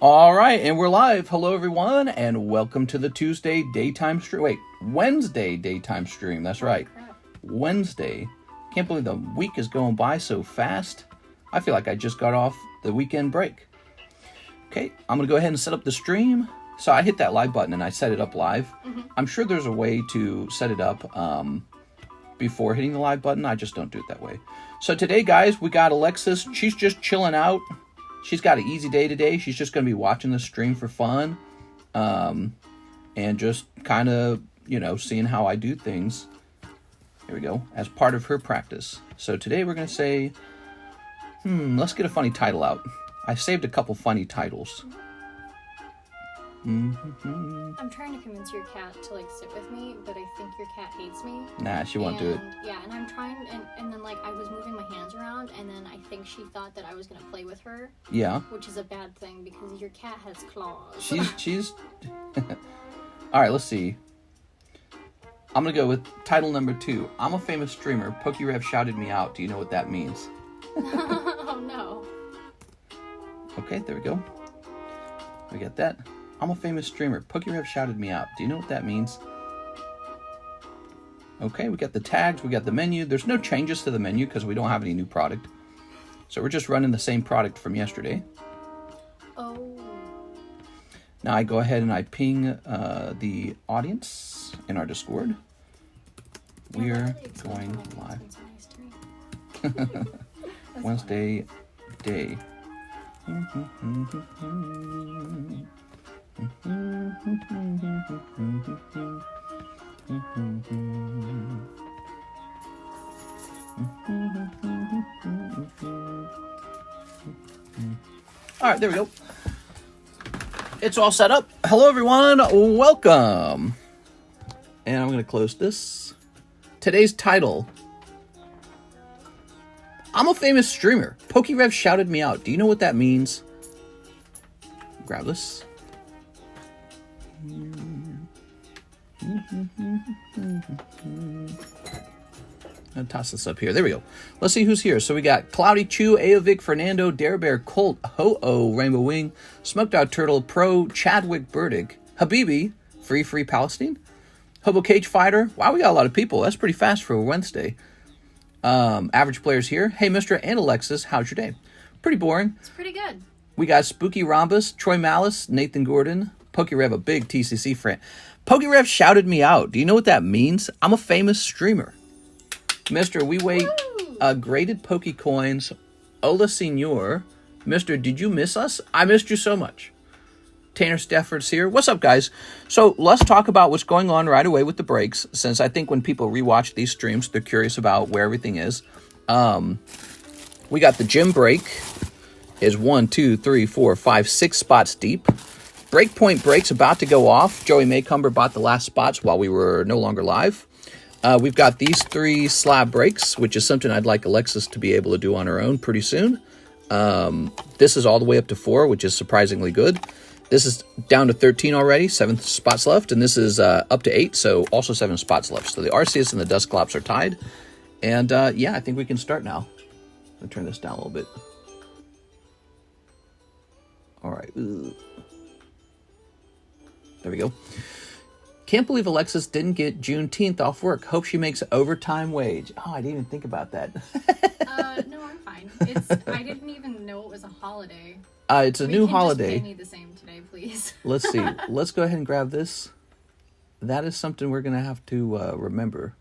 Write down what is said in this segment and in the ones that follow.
All right, and we're live. Hello, everyone, and welcome to the Tuesday daytime stream. Wait, Wednesday daytime stream. That's right. Wednesday. Can't believe the week is going by so fast. I feel like I just got off the weekend break. Okay, I'm going to go ahead and set up the stream. So I hit that live button and I set it up live. I'm sure there's a way to set it up before hitting the live button. I just don't do it that way. So today, guys, we got Alexis. She's just chilling out. She's got an easy day today. She's just going to be watching the stream for fun. And just kind of, you know, seeing how I do things. Here we go. As part of her practice. So today we're going to say, let's get a funny title out. I saved a couple funny titles. I'm trying to convince your cat to like sit with me, but I think your cat hates me. Nah, she won't do it. Yeah, and I'm trying, and then like I was moving my hands around, and then I think she thought that I was gonna play with her. Yeah. Which is a bad thing because your cat has claws. She's. All right, let's see. I'm gonna go with title number 2. I'm a famous streamer. pokerev shouted me out. Do you know what that means? Oh no. Okay, there we go. We got that. I'm a famous streamer. pokerev shouted me out. Do you know what that means? Okay, we got the tags. We got the menu. There's no changes to the menu because we don't have any new product. So we're just running the same product from yesterday. Oh. Now I go ahead and I ping the audience in our Discord. We are going live. Wednesday day. All right, there we go. It's all set up. Hello, everyone. Welcome. And I'm going to close this. Today's title. I'm a famous streamer. pokerev shouted me out. Do you know what that means? Grab this. I'll toss this up here. There we go. Let's see who's here. So we got Cloudy Chew, Aovic, Fernando, Dare Bear, Colt, Ho-Oh, Rainbow Wing, Smoked Out Turtle, Pro, Chadwick Burdick, Habibi, Free Palestine, Hobo Cage Fighter. Wow, we got a lot of people. That's pretty fast for a Wednesday. Average players here. Hey, Mr. and Alexis, how's your day? Pretty boring. It's pretty good. We got Spooky Rhombus, Troy Malice, Nathan Gordon, pokerev, a big TCC friend. pokerev shouted me out. Do you know what that means? I'm a famous streamer. Mr. We wait graded Pokecoins. Ola Senor. Mr. Did you miss us? I missed you so much. Tanner Stafford's here. What's up, guys? So let's talk about what's going on right away with the breaks, since I think when people rewatch these streams, they're curious about where everything is. We got the gym break is 1, 2, 3, 4, 5, 6 spots deep. Breakpoint break's about to go off. Joey Maycumber bought the last spots while we were no longer live. We've got these 3 slab breaks, which is something I'd like Alexis to be able to do on her own pretty soon. This is all the way up to 4, which is surprisingly good. This is down to 13 already, 7 spots left, and this is up to 8, so also 7 spots left. So the Arceus and the Dusclops are tied. And yeah, I think we can start now. Let me turn this down a little bit. All right. Ooh. There we go. Can't believe Alexis didn't get Juneteenth off work. Hope she makes overtime wage. Oh, I didn't even think about that. No, I'm fine. I didn't even know it was a holiday. It's a new holiday. Just pay me the same today, please. Let's see. Let's go ahead and grab this. That is something we're going to have to remember.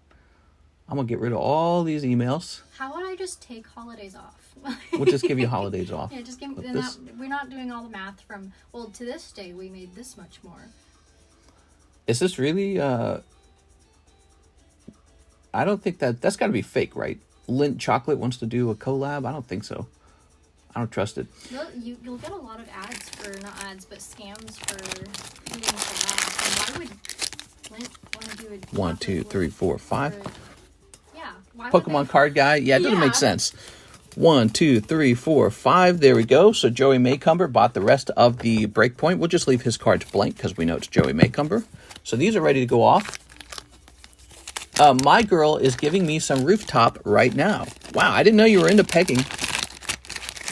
I'm going to get rid of all these emails. How would I just take holidays off? We'll just give you holidays off. Yeah, just give me. We're not doing all the math from, well, to this day, we made this much more. Is this really, I don't think that's got to be fake, right? Lindt Chocolate wants to do a collab? I don't think so. I don't trust it. You'll get a lot of ads for, not ads, but scams for doing collabs. And why would Lindt want to do a 1, 2, 3, 4, 5. Yeah. Why Pokemon card guy? Yeah, it doesn't make sense. 1, 2, 3, 4, 5. There we go. So Joey Maycumber bought the rest of the breakpoint. We'll just leave his cards blank because we know it's Joey Maycumber. So these are ready to go off. My girl is giving me some rooftop right now. Wow, I didn't know you were into pegging.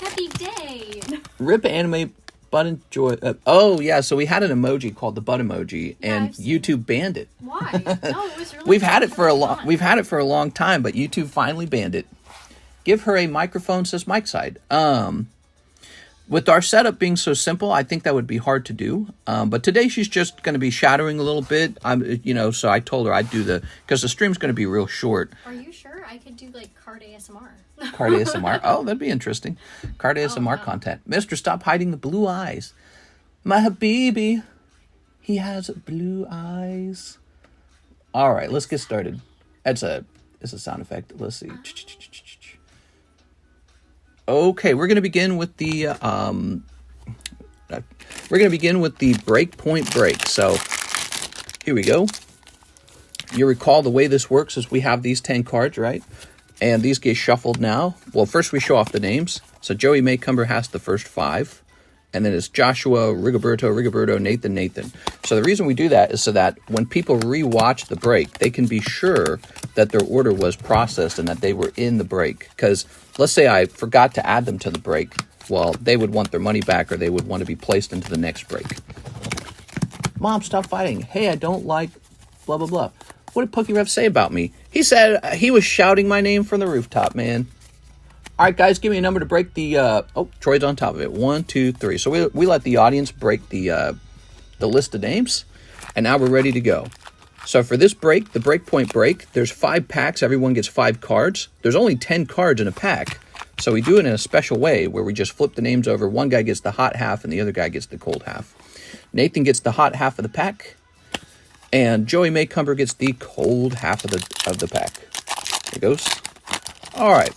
Happy day. Rip Anime Button joy. Oh yeah, so we had an emoji called the butt emoji, and I've seen YouTube banned it. Why? No, it was really. We've had it for a long. fun. We've had it for a long time, but YouTube finally banned it. Give her a microphone, says Mike Side. With our setup being so simple, I think that would be hard to do. But today she's just going to be shadowing a little bit. So I told her I'd do because the stream's going to be real short. Are you sure I could do like card ASMR? Card ASMR. Oh, that'd be interesting. Card ASMR wow. content. Mister, stop hiding the blue eyes. My habibi. He has blue eyes. All right, let's get started. It's a sound effect. Let's see. Okay, we're going to begin with the breakpoint break. So here we go. You recall the way this works is we have these 10 cards, right? And these get shuffled now. Well, first we show off the names. So Joey Maycumber has the first 5. And then it's Joshua, Rigoberto, Nathan. So the reason we do that is so that when people rewatch the break, they can be sure that their order was processed and that they were in the break. Because let's say I forgot to add them to the break. Well, they would want their money back or they would want to be placed into the next break. Mom, stop fighting. Hey, I don't like blah, blah, blah. What did pokerev say about me? He said he was shouting my name from the rooftop, man. All right, guys, give me a number to break the... Troy's on top of it. 1, 2, 3. So we let the audience break the list of names, and now we're ready to go. So for this break, the breakpoint break, there's 5 packs. Everyone gets 5 cards. There's only 10 cards in a pack. So we do it in a special way where we just flip the names over. One guy gets the hot half, and the other guy gets the cold half. Nathan gets the hot half of the pack, and Joey Maycumber gets the cold half of the pack. There it goes. All right.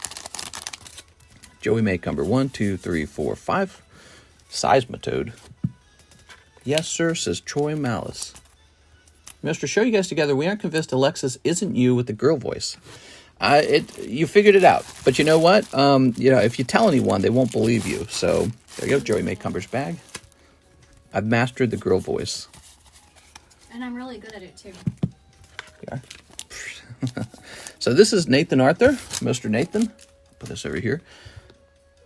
Joey Maycumber, 1, 2, 3, 4, 5. Seismitoad. Yes, sir, says Troy Malice. Mr. Show you guys together. We aren't convinced Alexis isn't you with the girl voice. You figured it out. But you know what? If you tell anyone, they won't believe you. So there you go, Joey Maycumber's bag. I've mastered the girl voice. And I'm really good at it too. You are. So this is Nathan Arthur, Mr. Nathan. Put this over here.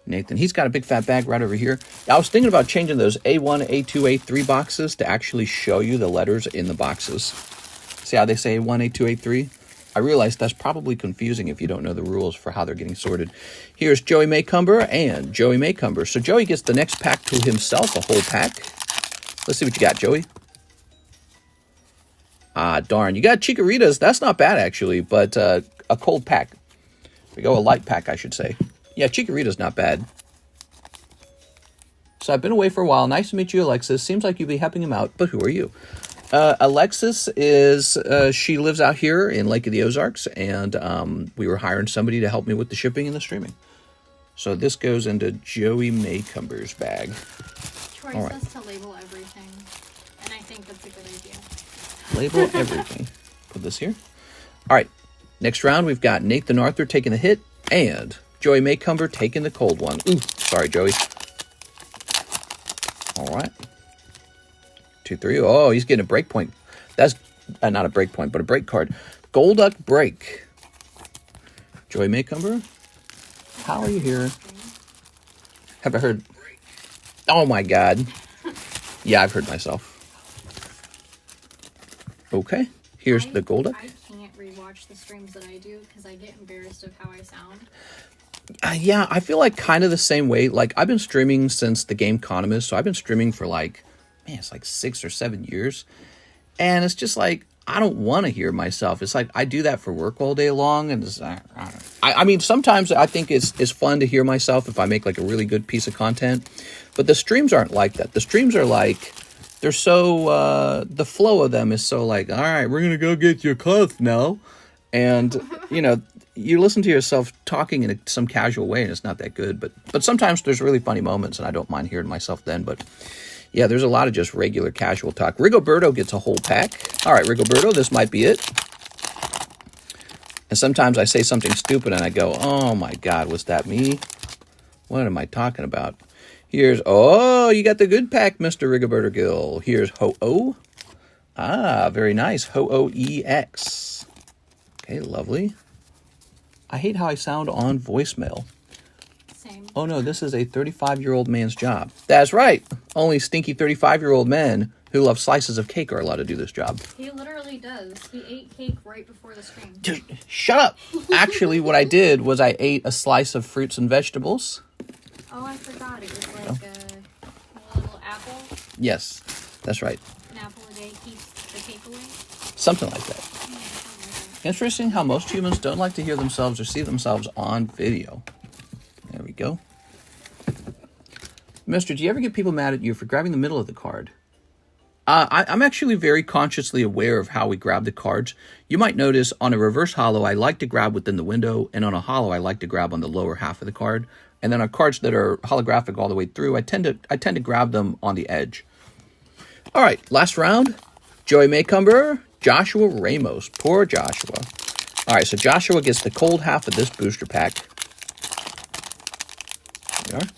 Nathan, he's got a big fat bag right over here. I was thinking about changing those A1, A2, A3 boxes to actually show you the letters in the boxes. See how they say A1, A2, A3? I realize that's probably confusing if you don't know the rules for how they're getting sorted. Here's Joey Maycumber and Joey Maycumber. So Joey gets the next pack to himself, a whole pack. Let's see what you got, Joey. Ah, darn. You got Chicaritas. That's not bad, actually, but a cold pack. There we go, a light pack, I should say. Yeah, Chikorita's not bad. So I've been away for a while. Nice to meet you, Alexis. Seems like you'll be helping him out, but who are you? Alexis is, she lives out here in Lake of the Ozarks, and we were hiring somebody to help me with the shipping and the streaming. So this goes into Joey Maycumber's bag. Troy says to label everything, and I think that's a good idea. Label everything. Put this here. All right. Next round, we've got Nathan Arthur taking the hit, and Joey Maycumber taking the cold one. Ooh, sorry, Joey. All right. 2, 3. Oh, he's getting a breakpoint. That's not a breakpoint, but a break card. Golduck break. Joey Maycumber, how are you here? Have I heard? Oh my God. Yeah, I've heard myself. Okay. Here's the Golduck. I can't rewatch the streams that I do because I get embarrassed of how I sound. Yeah, I feel like kind of the same way. Like, I've been streaming since the game Economist, so I've been streaming for it's like 6 or 7 years. And it's just like, I don't want to hear myself. It's like, I do that for work all day long. And it's, I mean, sometimes I think it's fun to hear myself if I make like a really good piece of content. But the streams aren't like that. The streams are like, they're so, the flow of them is so like, all right, we're going to go get your clothes now. And, you listen to yourself talking in some casual way and it's not that good. But sometimes there's really funny moments and I don't mind hearing myself then. But yeah, there's a lot of just regular casual talk. Rigoberto gets a whole pack. All right, Rigoberto, this might be it. And sometimes I say something stupid and I go, oh my God, was that me? What am I talking about? Here's, oh, you got the good pack, Mr. Rigoberto Gill. Here's Ho-Oh. Ah, very nice. Ho-Oh EX. Okay, lovely. I hate how I sound on voicemail. Same. Oh no, this is a 35-year-old man's job. That's right. Only stinky 35-year-old men who love slices of cake are allowed to do this job. He literally does. He ate cake right before the stream. Dude, shut up. Actually, what I did was I ate a slice of fruits and vegetables. Oh, I forgot. It was like a little apple. Yes, that's right. An apple a day keeps the cake away. Something like that. Interesting how most humans don't like to hear themselves or see themselves on video. There we go. Mister, do you ever get people mad at you for grabbing the middle of the card? I'm actually very consciously aware of how we grab the cards. You might notice on a reverse holo, I like to grab within the window, and on a holo, I like to grab on the lower half of the card. And then on cards that are holographic all the way through, I tend to grab them on the edge. All right, last round. Joey Maycumber, Joshua Ramos. Poor Joshua. All right, so Joshua gets the cold half of this booster pack. There we are.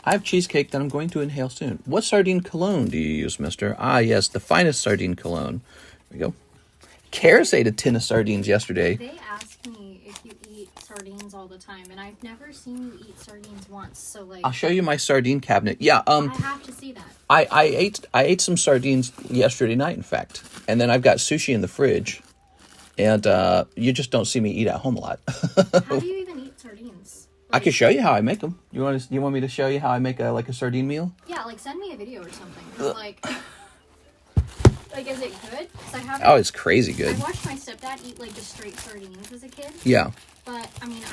I have cheesecake that I'm going to inhale soon. What sardine cologne do you use, mister? Ah, yes, the finest sardine cologne. There we go. Karis ate a tin of sardines yesterday. They ask me if you eat sardines all the time, and I've never seen you eat sardines once. So, like, I'll show you my sardine cabinet. Yeah, I have to see that. I ate some sardines yesterday night, in fact. And then I've got sushi in the fridge. And you just don't see me eat at home a lot. How do you even eat sardines? I can show you how I make them. You want me to show you how I make a sardine meal? Yeah, like send me a video or something. 'Cause, like, is it good? 'Cause I have. Oh, it's crazy good. I watched my stepdad eat like just straight sardines as a kid. Yeah. But I mean,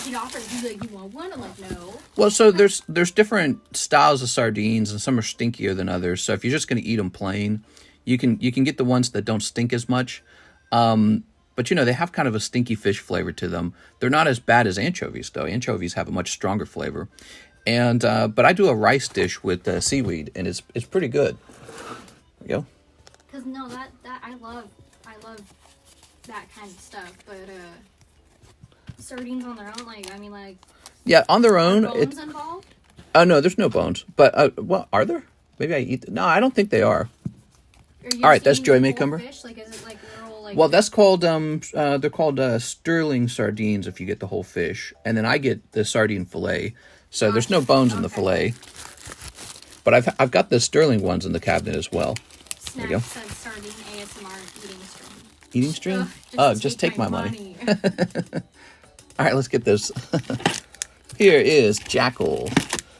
he'd offer. He's like, "You want one?" I'm like, "No." Well, so there's different styles of sardines, and some are stinkier than others. So if you're just going to eat them plain, you can get the ones that don't stink as much. But, they have kind of a stinky fish flavor to them. They're not as bad as anchovies, though. Anchovies have a much stronger flavor. And but I do a rice dish with seaweed, and it's pretty good. There we go. Because, no, that I love that kind of stuff. But sardines on their own, Yeah, on their own. Bones involved? Oh, no, there's no bones. But, well, are there? Maybe I eat them. No, I don't think they are. All right, that's Joey Maycumber. Fish? Like, is it like little, Well, that's called they're called sterling sardines if you get the whole fish, and then I get the sardine fillet. So there's no bones in the fillet, but I've got the sterling ones in the cabinet as well. There you go. Said sardine ASMR eating stream. Eating stream? Just take my money. All right, let's get this. Here is Jackal.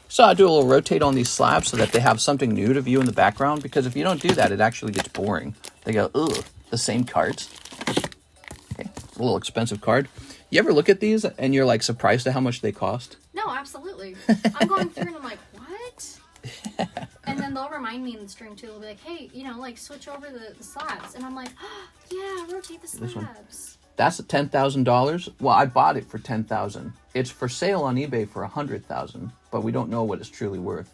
So I do a little rotate on these slabs so that they have something new to view in the background, because if you don't do that, it actually gets boring. They go, ugh, the same cards. Okay, it's a little expensive card. You ever look at these and you're like surprised at how much they cost? No, absolutely. I'm going through and I'm like, what? And then they'll remind me in the stream too. They'll be like, hey, switch over the slabs. And I'm like, oh, yeah, rotate the slabs. That's $10,000. Well, I bought it for $10,000. It's for sale on eBay for $100,000, but we don't know what it's truly worth.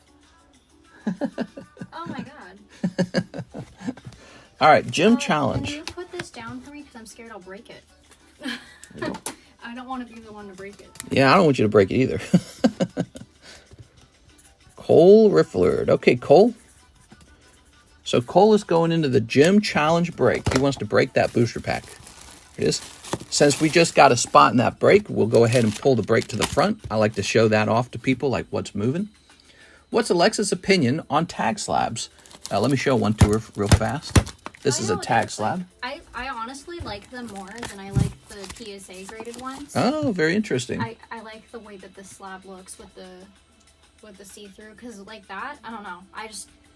Oh my god. All right, gym challenge. Can you put this down for me, because I'm scared I'll break it. I don't want to be the one to break it. Yeah, I don't want you to break it either. Cole Rifflerd. Okay, Cole. So Cole is going into the gym challenge break. He wants to break that booster pack. Here it is. Since we just got a spot in that break, we'll go ahead and pull the break to the front. I like to show that off to people, like what's moving. What's Alexa's opinion on tag slabs? Let me show one to her real fast. This is a tag slab. I honestly like them more than I like the PSA graded ones. Oh, very interesting. I like the way that the slab looks with the see-through, because like that, I don't know.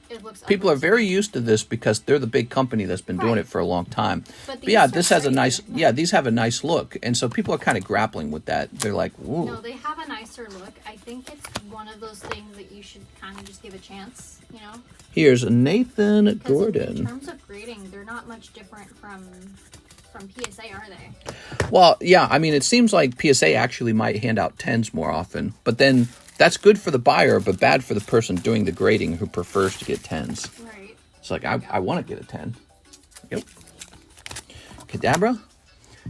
It looks People are very used to this because they're the big company that's been doing it for a long time. But yeah, this has a nice, these have a nice look. And so people are kind of grappling with that. They're like, ooh. No, they have a nicer look. I think it's one of those things that you should kind of just give a chance, Here's Nathan Gordon. In terms of grading, they're not much different from PSA, are they? Well, yeah, I mean, it seems like PSA actually might hand out 10s more often. But then that's good for the buyer, but bad for the person doing the grading who prefers to get 10s. Right. It's like, I want to get a 10. Yep. Kadabra?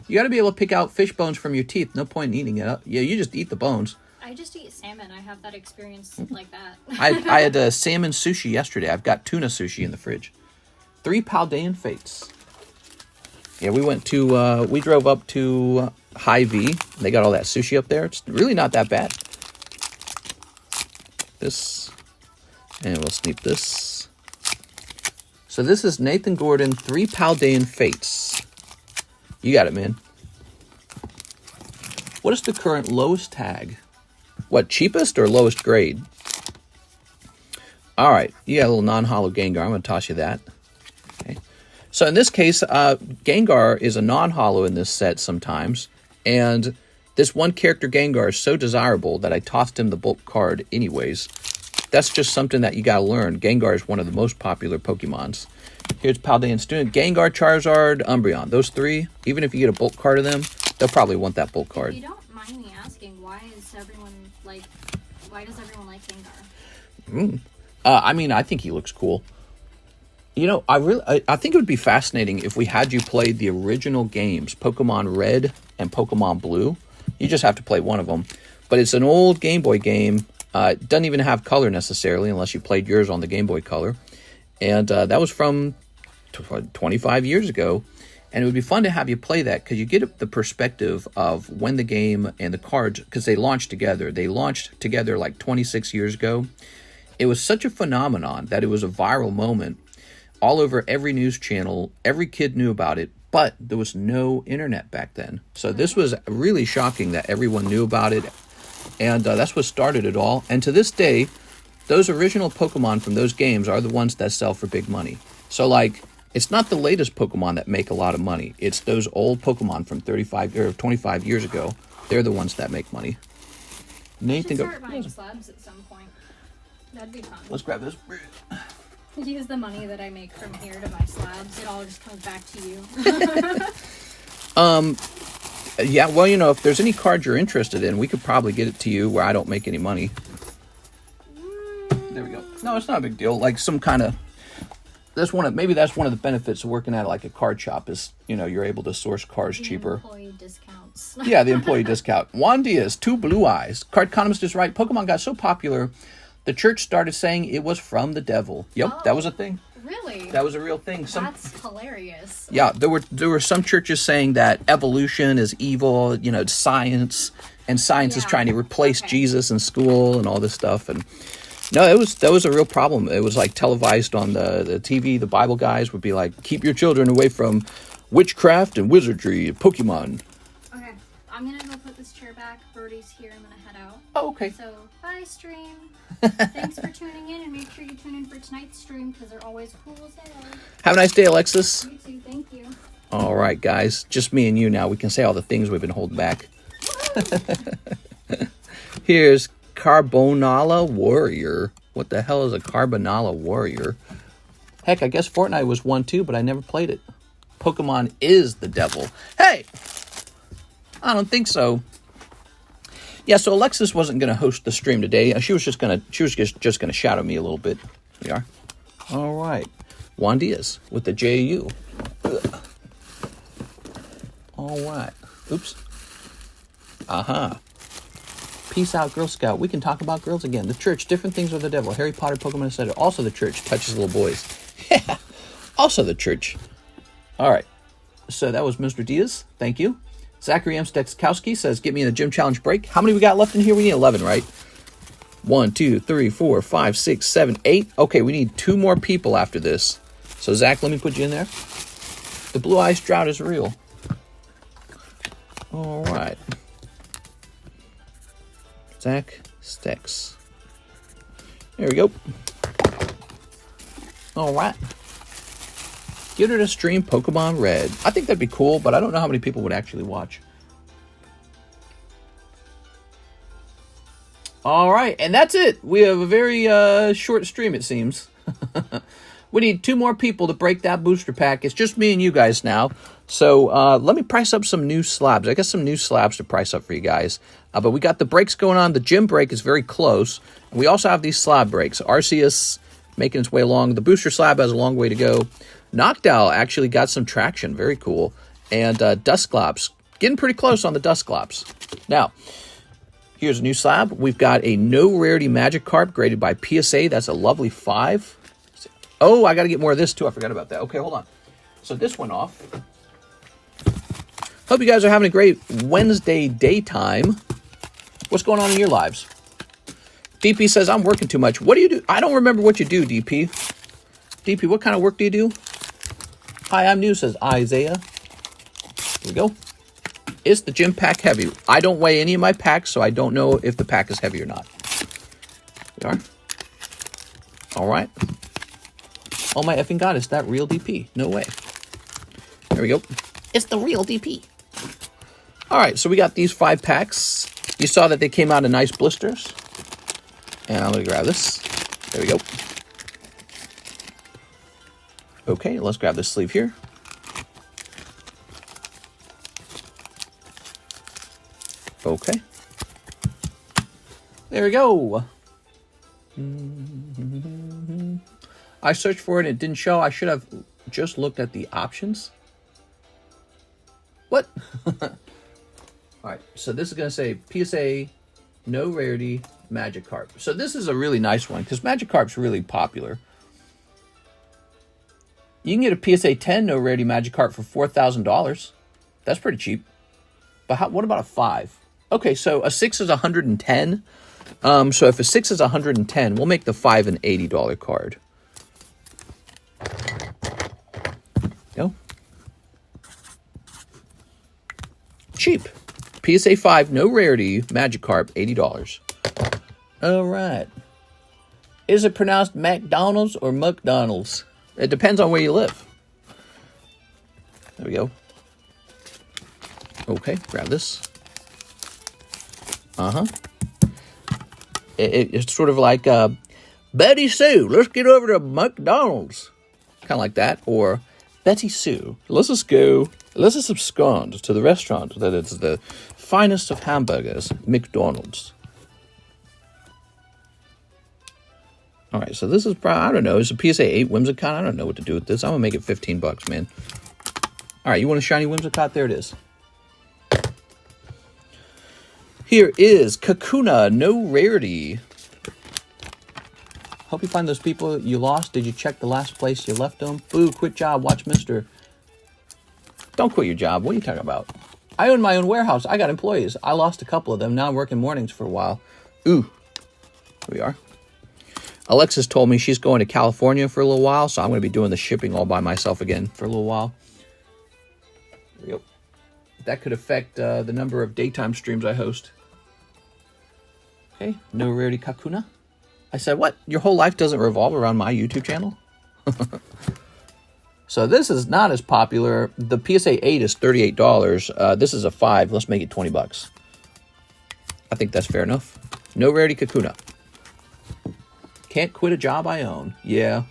You got to be able to pick out fish bones from your teeth. No point in eating it up. Yeah, you just eat the bones. I just eat salmon. I have that experience like that. I had salmon sushi yesterday. I've got tuna sushi in the fridge. 3 Paldean Fates. Yeah, we drove up to Hy-Vee. They got all that sushi up there. It's really not that bad. this. And we'll sneak this. So this is Nathan Gordon, 3 Paldean Fates. You got it, man. What is the current lowest tag? What, cheapest or lowest grade? All right, you got a little non-hollow Gengar. I'm going to toss you that. Okay. So in this case, Gengar is a non-hollow in this set sometimes. And this one character Gengar is so desirable that I tossed him the bulk card anyways. That's just something that you got to learn. Gengar is one of the most popular Pokemons. Here's Paldean Student, Gengar, Charizard, Umbreon. Those 3, even if you get a bulk card of them, they'll probably want that bulk card. If you don't mind me asking, why does everyone like Gengar? I mean, I think he looks cool. You know, I think it would be fascinating if we had you play the original games, Pokemon Red and Pokemon Blue. You just have to play one of them. But it's an old Game Boy game. It doesn't even have color necessarily, unless you played yours on the Game Boy Color. And that was from 25 years ago. And it would be fun to have you play that, because you get the perspective of when the game and the cards, because they launched together. They launched together like 26 years ago. It was such a phenomenon that it was a viral moment. All over every news channel, every kid knew about it, but there was no internet back then. So this was really shocking that everyone knew about it, and that's what started it all. And to this day, those original Pokemon from those games are the ones that sell for big money. So, like, it's not the latest Pokemon that make a lot of money. It's those old Pokemon from 35 or 25 years ago. They're the ones that make money. Nathan, start buying slabs at some point. That'd be fun. Let's grab this. Use the money that I make from here to buy slabs. It all just comes back to you. Yeah, well, you know, if there's any card you're interested in, we could probably get it to you where I don't make any money. There we go. No, it's not a big deal. Like some kind of... Maybe that's one of the benefits of working at like a card shop is, you know, you're able to source cards cheaper. Employee discounts. Yeah, the employee discount. Juan Diaz, 2 blue eyes. Cardconomist is right. Pokemon got so popular, the church started saying it was from the devil. Yep, that was a thing. Really? That was a real thing. That's hilarious. Yeah, there were some churches saying that evolution is evil, you know, it's science, and science is trying to replace Jesus in school and all this stuff. And no, that was a real problem. It was like televised on the TV. The Bible guys would be like, keep your children away from witchcraft and wizardry and Pokemon. Okay, I'm going to go put this chair back. Birdie's here. I'm going to head out. Oh, okay. So, bye, stream. Thanks for tuning in, and make sure you tune in for tonight's stream, because they're always cool as hell. Have a nice day, Alexis. You too, thank you. All right, guys. Just me and you now. We can say all the things we've been holding back. Here's Carbonala Warrior. What the hell is a Carbonala Warrior? Heck, I guess Fortnite was one too, but I never played it. Pokemon is the devil. Hey! I don't think so. Yeah, so Alexis wasn't going to host the stream today. She was just going to shadow me a little bit. Here we are. All right. Juan Diaz with the JU. Ugh. All right. Oops. Uh-huh. Peace out, Girl Scout. We can talk about girls again. The church, different things with the devil. Harry Potter, Pokemon, etc. Also the church touches little boys. Yeah. Also the church. All right. So that was Mr. Diaz. Thank you. Zachary M. Stekowski says, get me in the gym challenge break. How many we got left in here? We need 11, right? 1, 2, 3, 4, 5, 6, 7, 8. Okay, we need 2 more people after this. So, Zach, let me put you in there. The Blue Eyes Drought is real. All right. Zach Stex. There we go. All right. Get her to stream Pokemon Red. I think that'd be cool, but I don't know how many people would actually watch. All right, and that's it. We have a very short stream, it seems. We need 2 more people to break that booster pack. It's just me and you guys now. So let me price up some new slabs. I got some new slabs to price up for you guys. But we got the breaks going on. The gym break is very close. And we also have these slab breaks. Arceus making its way along. The booster slab has a long way to go. Noctowl actually got some traction. Very cool. And Dusclops. Getting pretty close on the Dusclops. Now, here's a new slab. We've got a no rarity Magikarp graded by PSA. That's a lovely 5. Oh, I got to get more of this too. I forgot about that. Okay, hold on. So this went off. Hope you guys are having a great Wednesday daytime. What's going on in your lives? DP says, I'm working too much. What do you do? I don't remember what you do, DP. DP, what kind of work do you do? Hi, I'm new, says Isaiah. Here we go. Is the gym pack heavy? I don't weigh any of my packs, so I don't know if the pack is heavy or not. We are. All right. Oh my effing god, is that real DP? No way. There we go. It's the real DP. All right, so we got these 5 packs. You saw that they came out in nice blisters. And I'm going to grab this. There we go. Okay, let's grab this sleeve here. Okay. There we go. I searched for it and it didn't show. I should have just looked at the options. What? Alright, so this is going to say PSA, no rarity, Magikarp. So this is a really nice one because Magikarp's really popular. You can get a PSA 10 no rarity Magikarp for $4,000. That's pretty cheap. But what about a 5? Okay, so a 6 is 110. So if a 6 is 110, we'll make the 5 an $80 card. No. Cheap. PSA 5, no rarity, Magikarp, $80. All right. Is it pronounced McDonald's or McDonald's? It depends on where you live. There we go. Okay, grab this. Uh-huh. It's sort of like, Betty Sue, let's get over to McDonald's. Kind of like that. Or, Betty Sue, let's just go, let's just abscond to the restaurant that is the finest of hamburgers, McDonald's. All right, so this is probably, I don't know, it's a PSA 8 Whimsicott. I don't know what to do with this. I'm going to make it $15, man. All right, you want a shiny Whimsicott? There it is. Here is Kakuna, no rarity. Hope you find those people you lost. Did you check the last place you left them? Boo, quit job, watch mister. Don't quit your job. What are you talking about? I own my own warehouse. I got employees. I lost a couple of them. Now I'm working mornings for a while. Ooh, here we are. Alexis told me she's going to California for a little while, so I'm going to be doing the shipping all by myself again for a little while. There we go. That could affect the number of daytime streams I host. Okay, no rarity Kakuna. I said, what? Your whole life doesn't revolve around my YouTube channel? So this is not as popular. The PSA 8 is $38. This is a 5. Let's make it $20. I think that's fair enough. No rarity Kakuna. Can't quit a job I own. Yeah.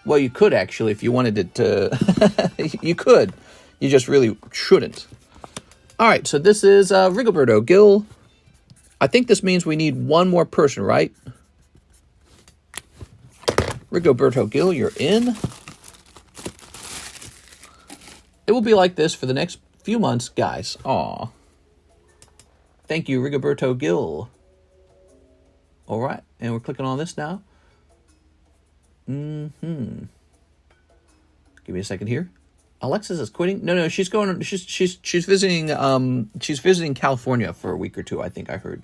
Well, you could actually if you wanted it to. You could. You just really shouldn't. All right, so this is Rigoberto Gil. I think this means we need one more person, right? Rigoberto Gil, you're in. It will be like this for the next few months, guys. Aw. Thank you, Rigoberto Gil. All right, and we're clicking on this now. Give me a second here. Alexis is quitting. No, she's going. She's visiting. She's visiting California for a week or two. I think I heard.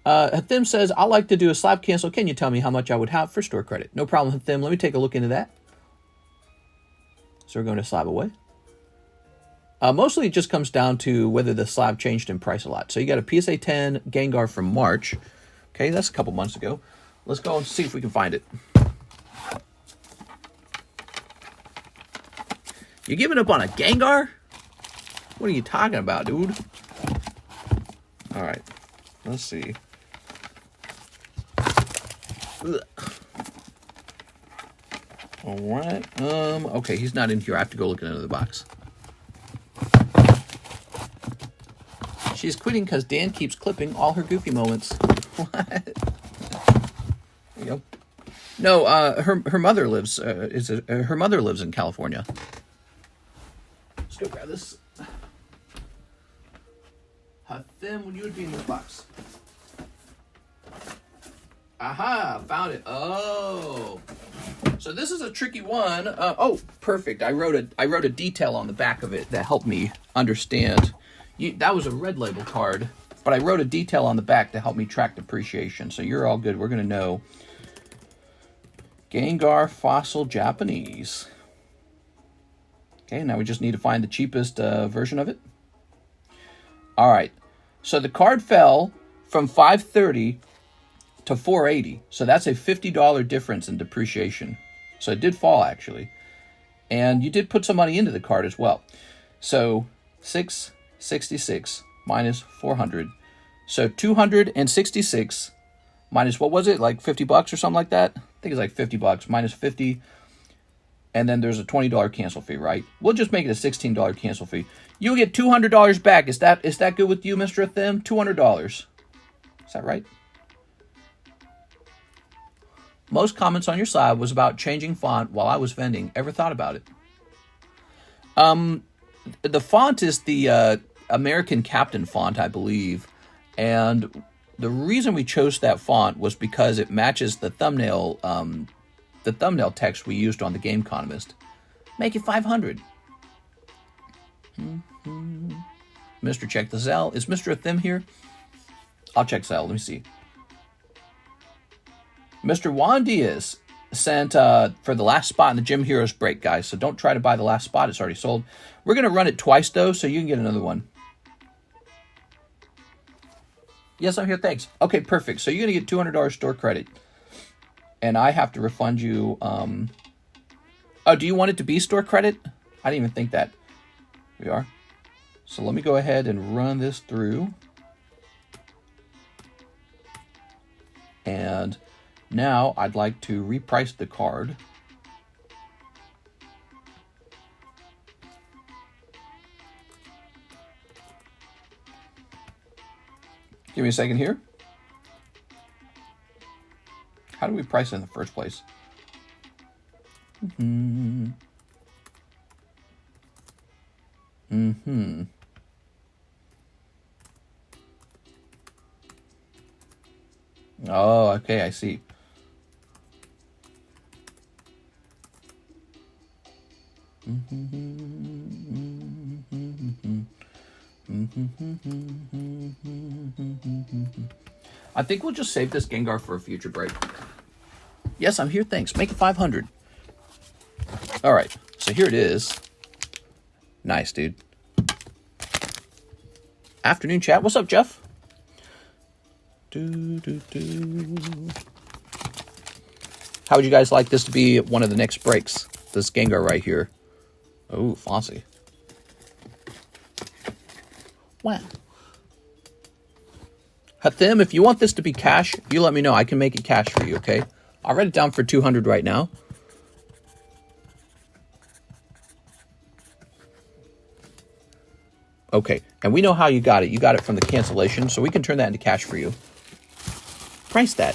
Hathim says, I like to do a slab cancel. Can you tell me how much I would have for store credit? No problem, Hathim. Let me take a look into that. So we're going to slab away. Mostly it just comes down to whether the slab changed in price a lot. So you got a PSA 10 Gengar from March. Okay, that's a couple months ago. Let's go and see if we can find it. You giving up on a Gengar? What are you talking about, dude? All right, let's see. Ugh. All right. Okay, he's not in here. I have to go look into the box. She's quitting because Dan keeps clipping all her goofy moments. What? There you go. No, her mother lives. Her mother lives in California. Let's go grab this. Hathim, when you would be in this box. Aha! Found it. Oh, so this is a tricky one. Oh, perfect. I wrote a detail on the back of it that helped me understand. That was a red label card. But I wrote a detail on the back to help me track depreciation. So you're all good. We're going to know Gengar Fossil Japanese. Okay, now we just need to find the cheapest version of it. All right. So the card fell from $530 to $480. So that's a $50 difference in depreciation. So it did fall, actually. And you did put some money into the card as well. So 666 minus 400. So 266 minus, what was it? Like 50 bucks or something like that? I think it's like 50 bucks minus 50. And then there's a $20 cancel fee, right? We'll just make it a $16 cancel fee. You'll get $200 back. Is that good with you, Mr. Thim? $200. Is that right? Most comments on your side was about changing font while I was vending. Ever thought about it? The font is the American Captain font, I believe. And the reason we chose that font was because it matches the thumbnail text we used on the Game Economist. Make it 500. Mr. Check the ZELLE. Is Mr. Thim here? I'll check ZELLE. Let me see. Mr. Juan Diaz sent for the last spot in the Gym Heroes break, guys. So don't try to buy the last spot. It's already sold. We're going to run it twice, though, so you can get another one. Yes, I'm here. Thanks. Okay, perfect. So you're going to get $200 store credit. And I have to refund you. Oh, do you want it to be store credit? I didn't even think that. Here we are. So let me go ahead and run this through. And now I'd like to reprice the card. Give me a second here. How do we price it in the first place? Oh, okay, I see. I think we'll just save this Gengar for a future break. Yes, I'm here. Thanks. Make it 500. All right. So here it is. Nice, dude. Afternoon chat. What's up, Jeff? How would you guys like this to be one of the next breaks? This Gengar right here. Oh, Fossey. Wow. Hathim, if you want this to be cash, you let me know. I can make it cash for you, okay? I'll write it down for 200 right now. Okay, and we know how you got it. You got it from the cancellation, so we can turn that into cash for you. Price that.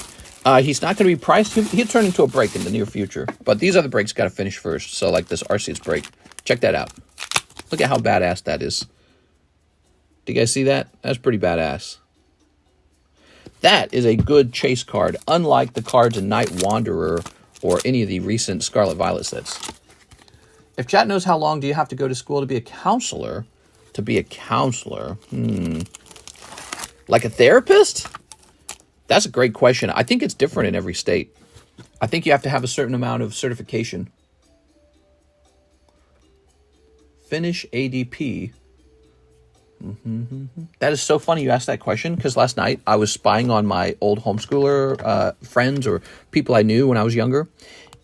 He's not going to be priced. He'll turn into a break in the near future. But these other breaks got to finish first. So like this Arceus break. Check that out. Look at how badass that is. Do you guys see that? That's pretty badass. That is a good chase card, unlike the cards in Night Wanderer or any of the recent Scarlet Violet sets. If chat knows how long do you have to go to school to be a counselor? To be a counselor? Like a therapist? That's a great question. I think it's different in every state. I think you have to have a certain amount of certification. Finish ADP. That is so funny you asked that question, because last night I was spying on my old homeschooler friends or people I knew when I was younger,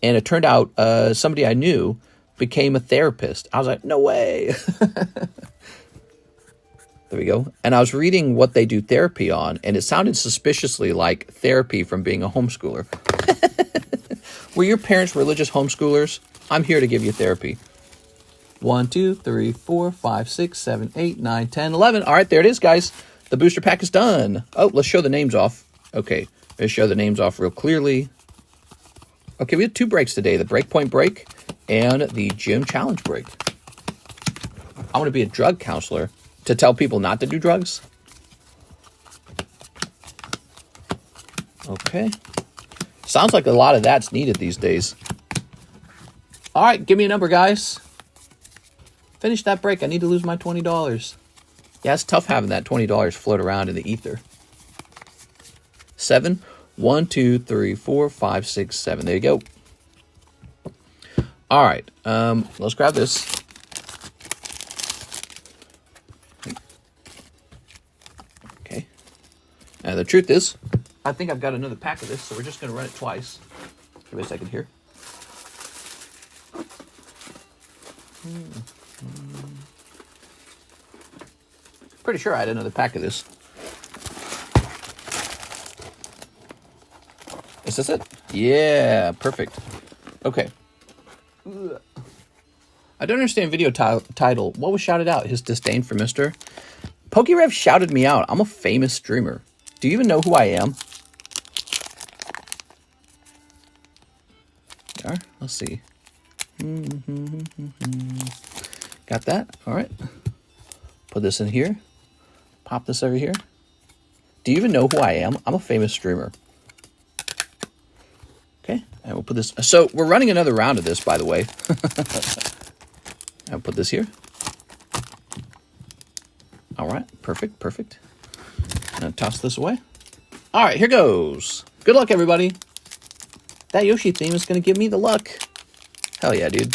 and it turned out somebody I knew became a therapist. I was like, no way. There we go. And I was reading what they do therapy on, and it sounded suspiciously like therapy from being a homeschooler. Were your parents religious homeschoolers? I'm here to give you therapy. 1, 2, 3, 4, 5, 6, 7, 8, 9, 10, 11. All right, there it is, guys. The booster pack is done. Oh, let's show the names off. Okay, let's show the names off real clearly. Okay, we have 2 breaks today. The breakpoint break and the gym challenge break. I want to be a drug counselor to tell people not to do drugs. Okay. Sounds like a lot of that's needed these days. All right, give me a number, guys. Finish that break. I need to lose my $20. Yeah, it's tough having that $20 float around in the ether. 7. 1, 2, 3, 4, 5, 6, 7. There you go. All right. Let's grab this. Okay. And the truth is, I think I've got another pack of this, so we're just going to run it twice. Give me a second here. Pretty sure I had another pack of this. Is this it? Yeah, perfect. Okay. I don't understand video title. What was shouted out? His disdain for Mr. Pokerev shouted me out. I'm a famous streamer. Do you even know who I am? There. Let's see. Got that? All right. Put this in here. Pop this over here. Do you even know who I am? I'm a famous streamer. Okay, and we'll put this. So we're running another round of this, by the way. I'll put this here. All right, perfect, perfect. And toss this away. All right, here goes. Good luck, everybody. That Yoshi theme is going to give me the luck. Hell yeah, dude.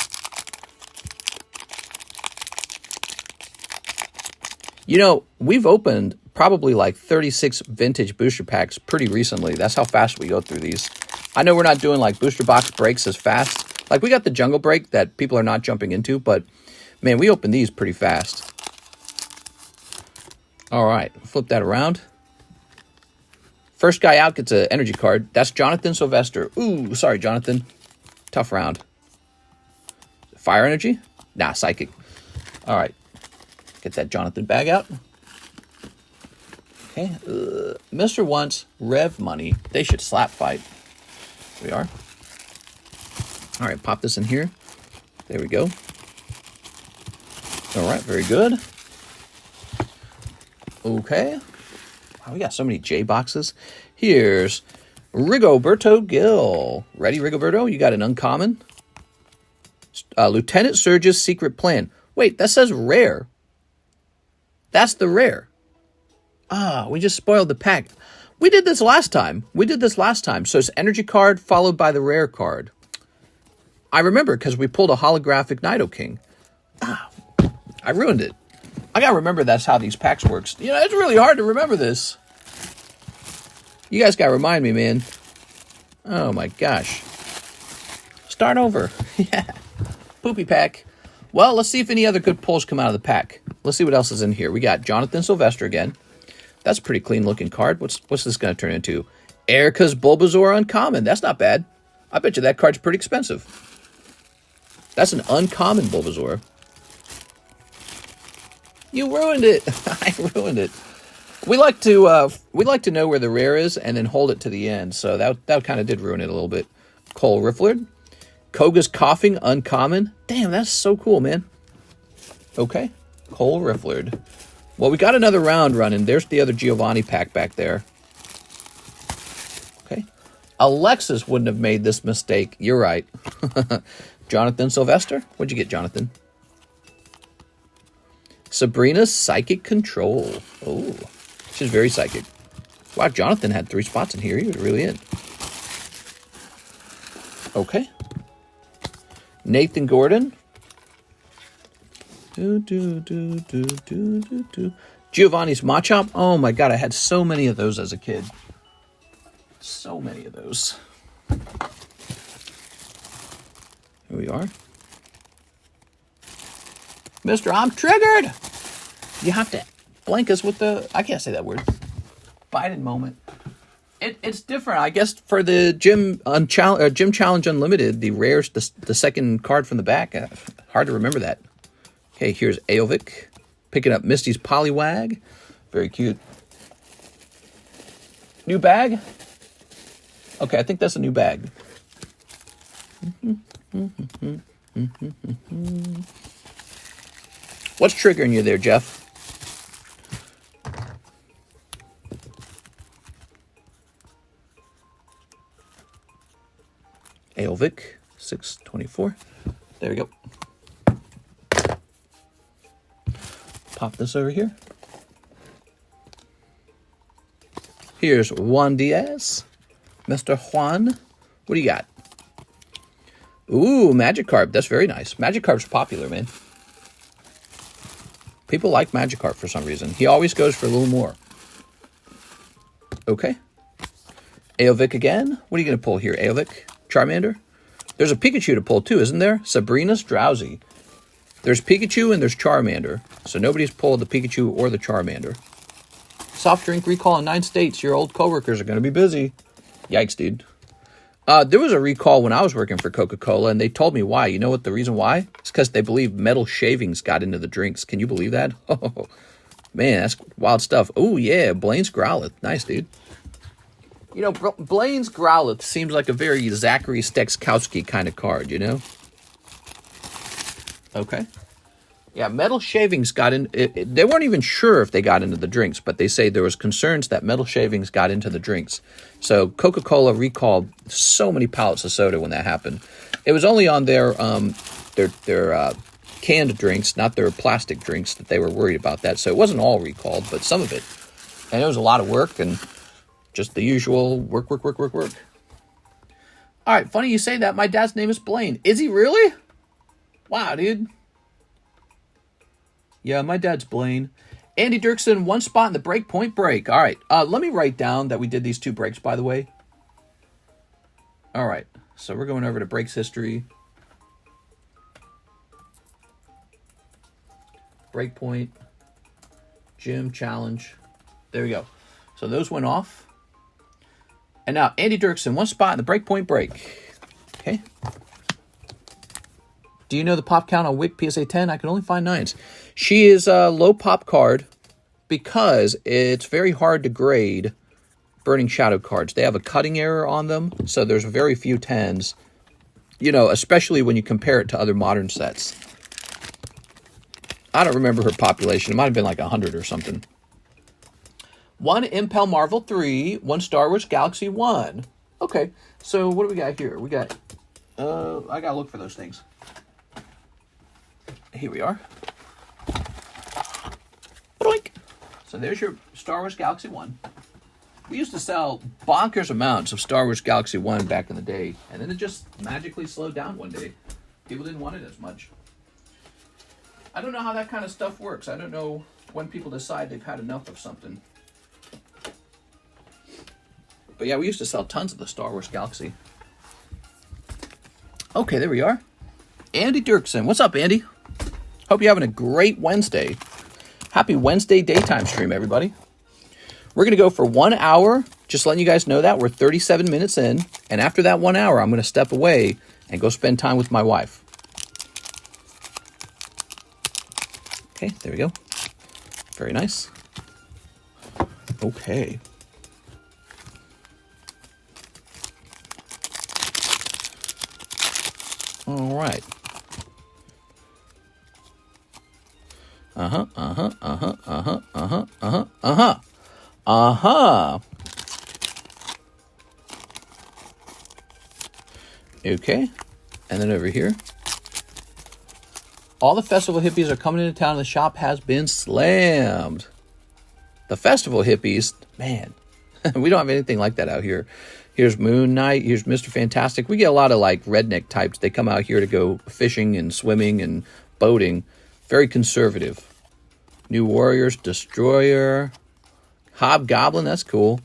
You know, we've opened probably like 36 vintage booster packs pretty recently. That's how fast we go through these. I know we're not doing like booster box breaks as fast. Like we got the jungle break that people are not jumping into, but man, we open these pretty fast. All right, flip that around. First guy out gets an energy card. That's Jonathan Sylvester. Ooh, sorry, Jonathan. Tough round. Fire energy? Nah, psychic. All right. Get that Jonathan bag out. Okay. Mr. wants Rev money. They should slap fight. Here we are. All right, pop this in here. There we go. All right, very good. Okay. Wow, we got so many J boxes. Here's Rigoberto Gill. Ready, Rigoberto? You got an uncommon. Lieutenant Surge's Secret Plan. Wait, that says rare. That's the rare. Ah, we just spoiled the pack. We did this last time. So it's energy card followed by the rare card. I remember because we pulled a holographic Nidoking. Ah, I ruined it. I gotta remember that's how these packs works. You know, it's really hard to remember this. You guys gotta remind me, man. Oh my gosh. Start over. Yeah. Poopy pack. Well, let's see if any other good pulls come out of the pack. Let's see what else is in here. We got Jonathan Sylvester again. That's a pretty clean looking card. What's this going to turn into? Erica's Bulbasaur uncommon. That's not bad. I bet you that card's pretty expensive. That's an uncommon Bulbasaur. You ruined it. I ruined it. We like to know where the rare is and then hold it to the end. So that kind of did ruin it a little bit. Cole Rifflard. Koga's Coughing uncommon. Damn, that's so cool, man. Okay. Cole Rifflard. Well, we got another round running. There's the other Giovanni pack back there. Okay. Alexis wouldn't have made this mistake. You're right. Jonathan Sylvester. What'd you get, Jonathan? Sabrina's Psychic Control. Oh, she's very psychic. Wow, Jonathan had 3 spots in here. He was really in. Okay. Nathan Gordon. Giovanni's Machop. Oh my god, I had so many of those as a kid. So many of those. Here we are. Mister, I'm triggered! You have to blank us with the... I can't say that word. Biden moment. It's different. I guess for the Gym Challenge Unlimited, the rare's the second card from the back. Hard to remember that. Okay, here's Aovic. Picking up Misty's Poliwag. Very cute. New bag? Okay, I think that's a new bag. What's triggering you there, Jeff? Aovic, 624. There we go. Pop this over here. Here's Juan Diaz. Mr. Juan. What do you got? Ooh, Magikarp. That's very nice. Magikarp's popular, man. People like Magikarp for some reason. He always goes for a little more. Okay. Aovic again. What are you going to pull here, Aovic? Charmander? There's a Pikachu to pull too, isn't there? Sabrina's Drowsy. There's Pikachu and there's Charmander. So nobody's pulled the Pikachu or the Charmander. Soft drink recall in 9 states. Your old coworkers are going to be busy. Yikes, dude. There was a recall when I was working for Coca-Cola, and they told me why. You know what the reason why? It's because they believe metal shavings got into the drinks. Can you believe that? Oh, man, that's wild stuff. Oh, yeah, Blaine's Growlithe. Nice, dude. You know, Blaine's Growlithe seems like a very Zachary Stexkowski kind of card, you know? Okay. Yeah, metal shavings got in. They weren't even sure if they got into the drinks, but they say there was concerns that metal shavings got into the drinks. So Coca-Cola recalled so many pallets of soda when that happened. It was only on their canned drinks, not their plastic drinks, that they were worried about that. So it wasn't all recalled, but some of it. And it was a lot of work and just the usual work. All right, funny you say that. My dad's name is Blaine. Is he really? Wow, dude. Yeah, my dad's Blaine. Andy Dirksen, 1 spot in the breakpoint break. All right, let me write down that we did these 2 breaks, by the way. All right, so we're going over to breaks history. Breakpoint. Gym challenge. There we go. So those went off. And now, Andy Dirksen, 1 spot in the breakpoint break. Okay. Do you know the pop count on Wick PSA 10? I can only find 9s. She is a low pop card because it's very hard to grade Burning Shadow cards. They have a cutting error on them, so there's very few 10s, you know, especially when you compare it to other modern sets. I don't remember her population. It might have been like 100 or something. 1 Impel Marvel 3, 1 Star Wars Galaxy 1. Okay, so what do we got here? We got, I gotta look for those things. Here we are. Boink. So there's your Star Wars Galaxy 1. We used to sell bonkers amounts of Star Wars Galaxy 1 back in the day, and then it just magically slowed down one day. People didn't want it as much. I don't know how that kind of stuff works. I don't know when people decide they've had enough of something. But yeah, we used to sell tons of the Star Wars Galaxy. Okay, there we are. Andy Dirksen. What's up, Andy? Hope you're having a great Wednesday. Happy Wednesday daytime stream, everybody. We're going to go for 1 hour. Just letting you guys know that. We're 37 minutes in. And after that 1 hour, I'm going to step away and go spend time with my wife. Okay, there we go. Very nice. Okay. All right. Okay. And then over here. All the festival hippies are coming into town and the shop has been slammed. The festival hippies, man, we don't have anything like that out here. Here's Moon Knight. Here's Mr. Fantastic. We get a lot of like redneck types. They come out here to go fishing and swimming and boating. Very conservative. New Warriors, Destroyer, Hobgoblin. That's cool.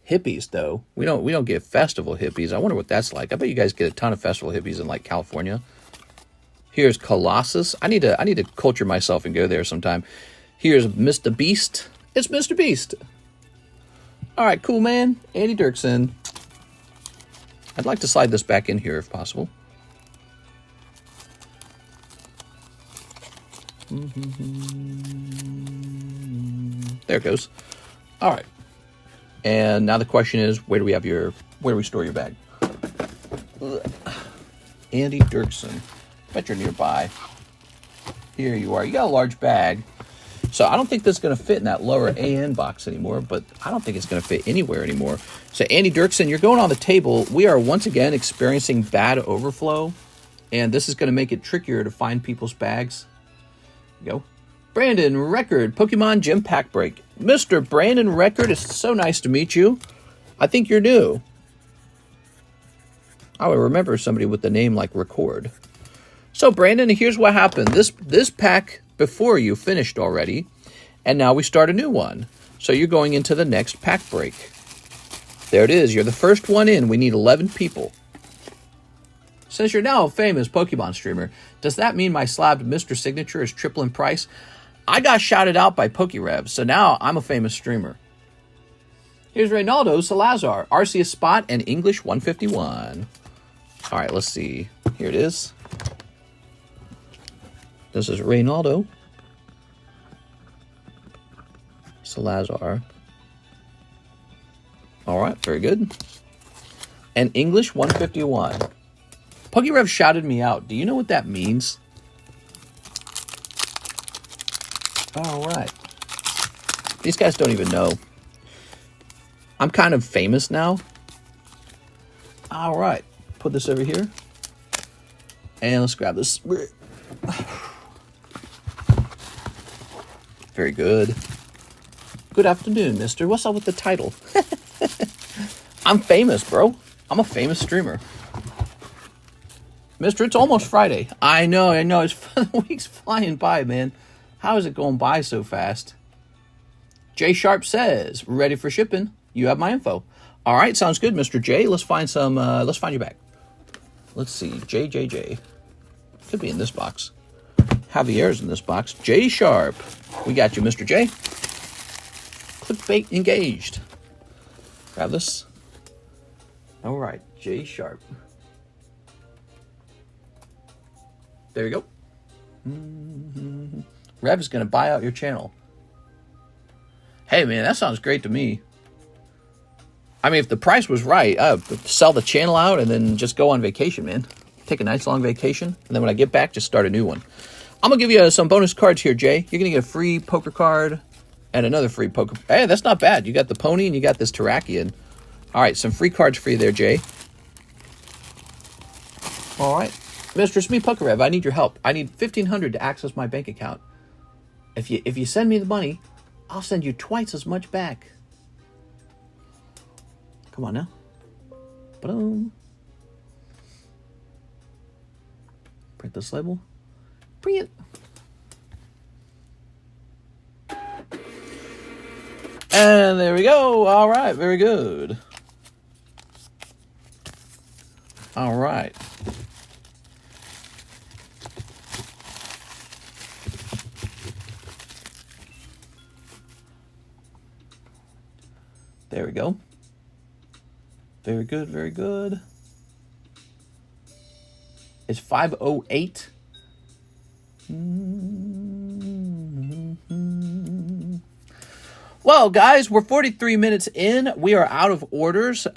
Hippies, though. We don't get festival hippies. I wonder what that's like. I bet you guys get a ton of festival hippies in like California. Here's Colossus. I need to culture myself and go there sometime. Here's Mr. Beast. It's Mr. Beast. All right, cool, man. Andy Dirksen. I'd like to slide this back in here if possible. There it goes. All right. And now the question is, where do we store your bag? Andy Dirksen. Bet you're nearby. Here you are. You got a large bag. So I don't think this is going to fit in that lower AN box anymore, but I don't think it's going to fit anywhere anymore. So Andy Dirksen, you're going on the table. We are once again experiencing bad overflow, and this is going to make it trickier to find people's bags. Go. Brandon Record, Pokemon Gym Pack Break. Mr. Brandon Record, it's so nice to meet you. I think you're new. I would remember somebody with the name like Record. So, Brandon, here's what happened. This pack before you finished already, and now we start a new one. So you're going into the next pack break. There it is. You're the first one in. We need 11 people. Since you're now a famous Pokemon streamer, does that mean my slabbed Mr. Signature is triple in price? I got shouted out by pokerev, so now I'm a famous streamer. Here's Reynaldo Salazar, Arceus Spot and English 151. All right, let's see. Here it is. This is Reynaldo Salazar. All right, very good. And English 151. pokerev shouted me out. Do you know what that means? All right. These guys don't even know. I'm kind of famous now. All right. Put this over here. And let's grab this. Very good. Good afternoon, mister. What's up with the title? I'm famous, bro. I'm a famous streamer. Mister, it's almost Friday. I know. It's the week's flying by, man. How is it going by so fast? J Sharp says, ready for shipping. You have my info. All right, sounds good, Mr. J. Let's find some, let's find you back. Let's see, JJJ. Could be in this box. Javier's in this box. J Sharp. We got you, Mr. J. Clickbait engaged. Grab this. All right, J Sharp. There you go. Rev is going to buy out your channel. Hey, man, that sounds great to me. I mean, if the price was right, I'd sell the channel out and then just go on vacation, man. Take a nice long vacation, and then when I get back, just start a new one. I'm going to give you some bonus cards here, Jay. You're going to get a free poker card and another free poker. Hey, that's not bad. You got the pony and you got this Terrakion. All right, some free cards for you there, Jay. All right. Mistress Me Pokerev, I need your help. I need $1,500 to access my bank account. If you send me the money, I'll send you twice as much back. Come on now. Boom. Print this label. Print it. And there we go. All right, very good. All right. There we go. Very good, very good. It's 5:08. Well, guys, we're 43 minutes in. We are out of orders.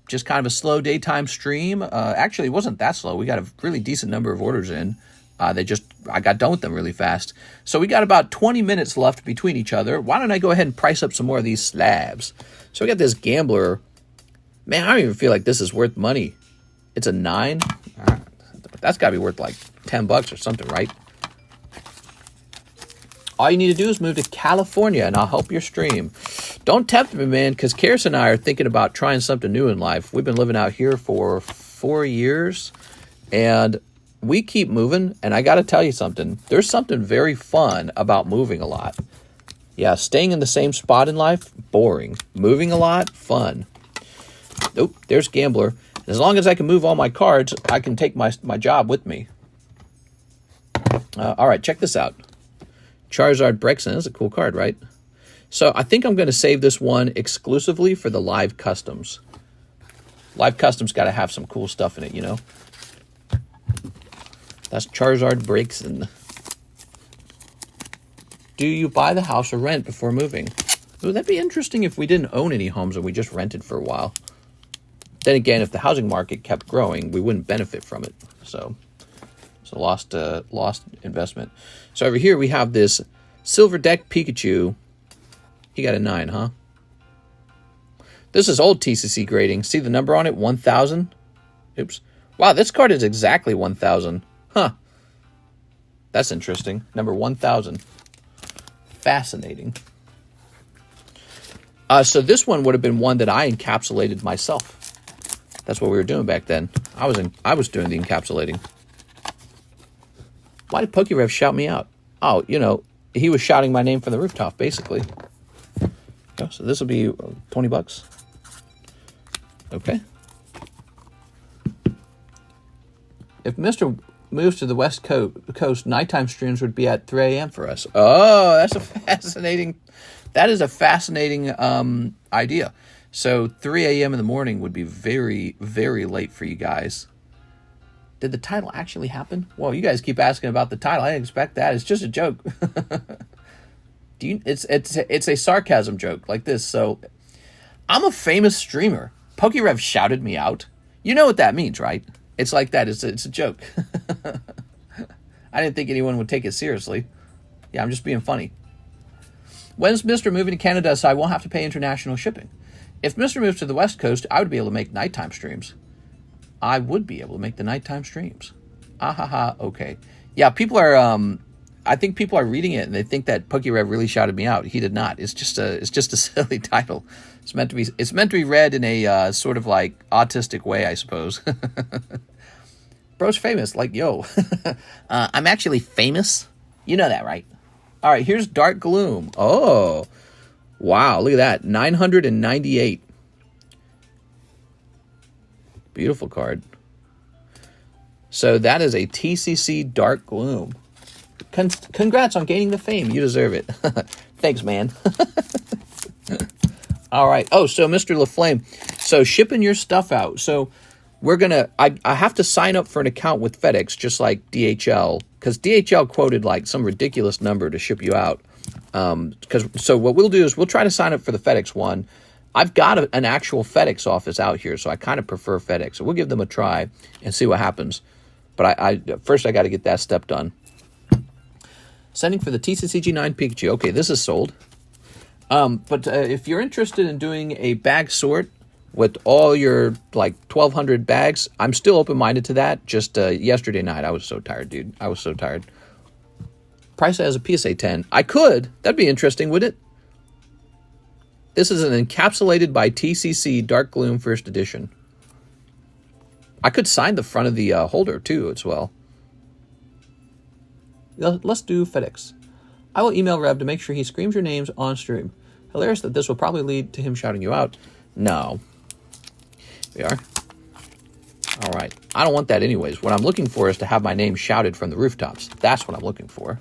Just kind of a slow daytime stream. Actually, it wasn't that slow. We got a really decent number of orders in. I got done with them really fast. So we got about 20 minutes left between each other. Why don't I go ahead and price up some more of these slabs? So we got this Gambler. Man, I don't even feel like this is worth money. It's a 9. That's got to be worth like $10 or something, right? All you need to do is move to California and I'll help your stream. Don't tempt me, man, because Karis and I are thinking about trying something new in life. We've been living out here for 4 years and we keep moving. And I got to tell you something. There's something very fun about moving a lot. Yeah, staying in the same spot in life, boring. Moving a lot, fun. Nope, there's Gambler. As long as I can move all my cards, I can take my job with me. All right, check this out. Charizard Brexen is a cool card, right? So I think I'm going to save this one exclusively for the live customs. Live customs got to have some cool stuff in it, you know? That's Charizard Brexen. Do you buy the house or rent before moving? Would that be interesting if we didn't own any homes and we just rented for a while? Then again, if the housing market kept growing, we wouldn't benefit from it. So it's a lost investment. So over here we have this Silver Deck Pikachu. He got a 9, huh? This is old TCC grading. See the number on it? 1,000. Oops. Wow, this card is exactly 1,000. Huh. That's interesting. Number 1,000. Fascinating. So this one would have been one that I encapsulated myself. That's what we were doing back then. I was doing the encapsulating. Why did pokerev shout me out? Oh, you know, he was shouting my name from the rooftop, basically. So this will be $20. Okay. If Mr. moves to the West Coast, nighttime streams would be at 3 a.m. for us. Oh, that's a fascinating... That is a fascinating idea. So 3 a.m. in the morning would be very, very late for you guys. Did the title actually happen? Well, you guys keep asking about the title. I didn't expect that. It's just a joke. It's a sarcasm joke like this. So I'm a famous streamer. pokerev shouted me out. You know what that means, right? It's like that. It's a joke. I didn't think anyone would take it seriously. Yeah, I'm just being funny. When's Mr. moving to Canada so I won't have to pay international shipping? If Mr. moves to the West Coast, I would be able to make nighttime streams. I would be able to make the nighttime streams. Okay. Yeah, people are, I think people are reading it and they think that pokerev really shouted me out. He did not. It's just a silly title. It's meant to be read in a sort of like autistic way, I suppose. Bro's famous, like, yo. I'm actually famous. You know that, right? All right, here's Dark Gloom. Oh, wow, look at that. 998. Beautiful card. So that is a TCC Dark Gloom. Congrats on gaining the fame. You deserve it. Thanks, man. All right. Oh, so Mr. LaFlame. So shipping your stuff out. So we're going to... I have to sign up for an account with FedEx, just like DHL, because DHL quoted like some ridiculous number to ship you out. So what we'll do is we'll try to sign up for the FedEx one. I've got an actual FedEx office out here, so I kind of prefer FedEx. So we'll give them a try and see what happens. But first I got to get that step done. Sending for the TCCG9 Pikachu. Okay, this is sold. But if you're interested in doing a bag sort with all your like 1,200 bags, I'm still open-minded to that. Just yesterday night, I was so tired, dude. I was so tired. Price it as a PSA 10. I could. That'd be interesting, wouldn't it? This is an encapsulated by TCC Dark Gloom First Edition. I could sign the front of the holder, too, as well. Let's do FedEx. I will email Rev to make sure he screams your names on stream. Hilarious that this will probably lead to him shouting you out. No. We are. All right. I don't want that anyways. What I'm looking for is to have my name shouted from the rooftops. That's what I'm looking for.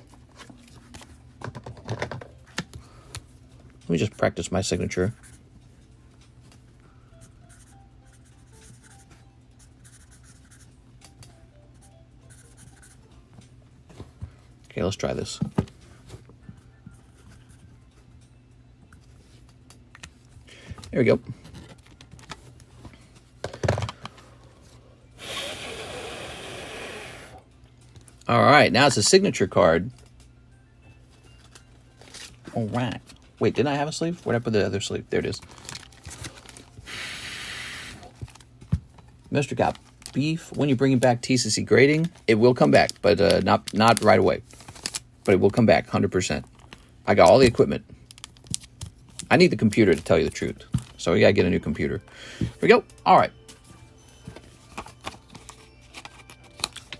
Let me just practice my signature. Okay, let's try this. There we go. All right, now it's a signature card. All right. Wait, didn't I have a sleeve? Where'd I put the other sleeve? There it is. Mr. Cop, beef, when you bring back TCC grading, it will come back, but not right away. But it will come back, 100%. I got all the equipment. I need the computer to tell you the truth. So we gotta get a new computer. Here we go. All right.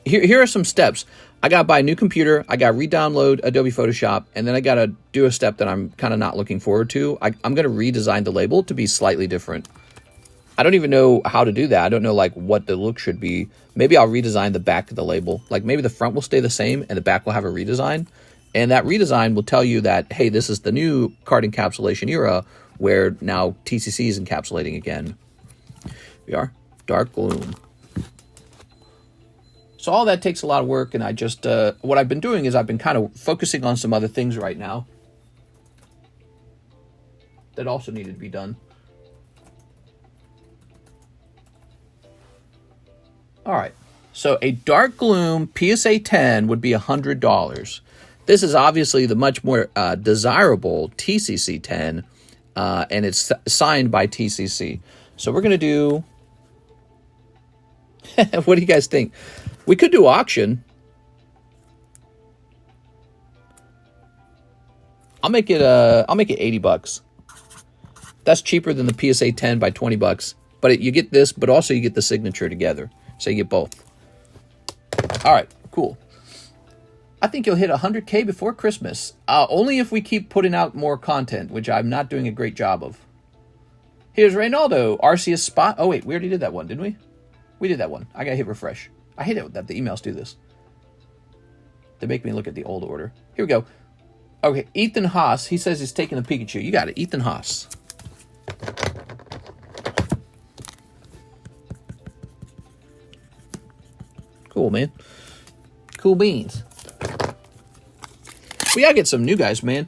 Here are some steps. I gotta buy a new computer. I gotta re-download Adobe Photoshop, and then I gotta do a step that I'm kind of not looking forward to. I'm gonna redesign the label to be slightly different. I don't even know how to do that. I don't know like what the look should be. Maybe I'll redesign the back of the label. Like maybe the front will stay the same and the back will have a redesign. And that redesign will tell you that, hey, this is the new card encapsulation era where now TCC is encapsulating again. We are Dark Gloom. So all that takes a lot of work, and I just, what I've been doing is I've been kind of focusing on some other things right now that also needed to be done. All right, so a Dark Gloom PSA 10 would be $100. This is obviously the much more desirable TCC 10, and it's signed by TCC. So we're going to do... What do you guys think? We could do auction. I'll make it 80 bucks. That's cheaper than the PSA 10 by 20 bucks. But you get this, but also you get the signature together. So you get both. All right, cool. I think you'll hit 100K before Christmas. Only if we keep putting out more content, which I'm not doing a great job of. Here's Reynaldo. Arceus spot. Oh, wait, we already did that one, didn't we? We did that one. I got to hit refresh. I hate it that the emails do this. They make me look at the old order. Here we go. Okay, Ethan Haas. He says he's taking a Pikachu. You got it, Ethan Haas. Cool, man. Cool beans. We gotta get some new guys, man.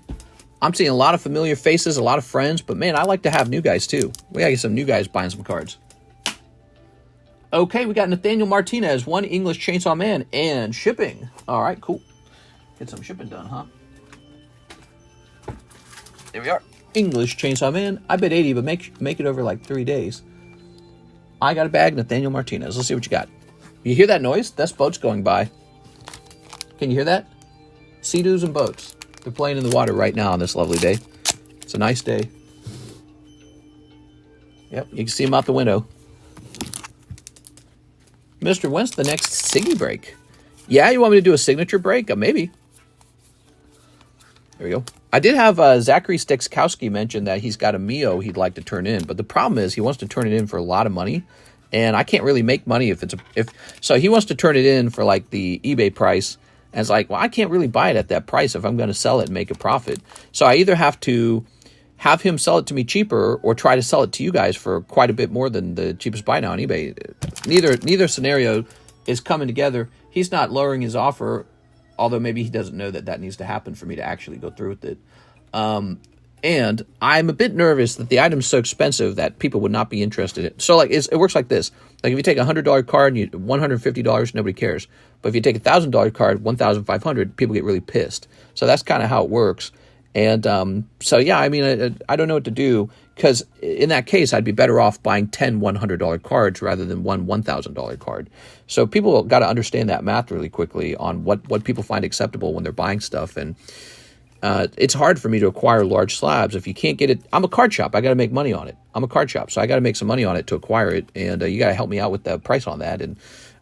I'm seeing a lot of familiar faces, a lot of friends, but man, I like to have new guys too. We gotta get some new guys buying some cards. Okay, we got Nathaniel Martinez, 1 English Chainsaw Man, and shipping. All right, cool. Get some shipping done, huh? There we are. English Chainsaw Man. I bet 80, but make it over like 3 days. I got a bag, Nathaniel Martinez. Let's see what you got. You hear that noise? That's boats going by. Can you hear that? Sea-doos and boats. They're playing in the water right now on this lovely day. It's a nice day. Yep, you can see them out the window. Mister, when's the next Siggy break? Yeah, you want me to do a signature break? Maybe. There we go. I did have Zachary Stekowski mention that he's got a Mio he'd like to turn in, but the problem is he wants to turn it in for a lot of money, and I can't really make money so he wants to turn it in for like the eBay price. And it's like, well, I can't really buy it at that price if I'm going to sell it and make a profit. So I either have to have him sell it to me cheaper or try to sell it to you guys for quite a bit more than the cheapest buy now on eBay. Neither scenario is coming together. He's not lowering his offer, although maybe he doesn't know that needs to happen for me to actually go through with it. And I'm a bit nervous that the item's so expensive that people would not be interested in it. So like it works like this. Like if you take a $100 card and $150, nobody cares. But if you take a $1,000 card, $1,500, people get really pissed. So that's kind of how it works. And so yeah, I mean, I don't know what to do, because in that case, I'd be better off buying 10 $100 cards rather than one $1,000 card. So people got to understand that math really quickly on what people find acceptable when they're buying stuff. And it's hard for me to acquire large slabs if you can't get it. I'm a card shop. I got to make money on it. I'm a card shop, so I got to make some money on it to acquire it. And you got to help me out with the price on that. And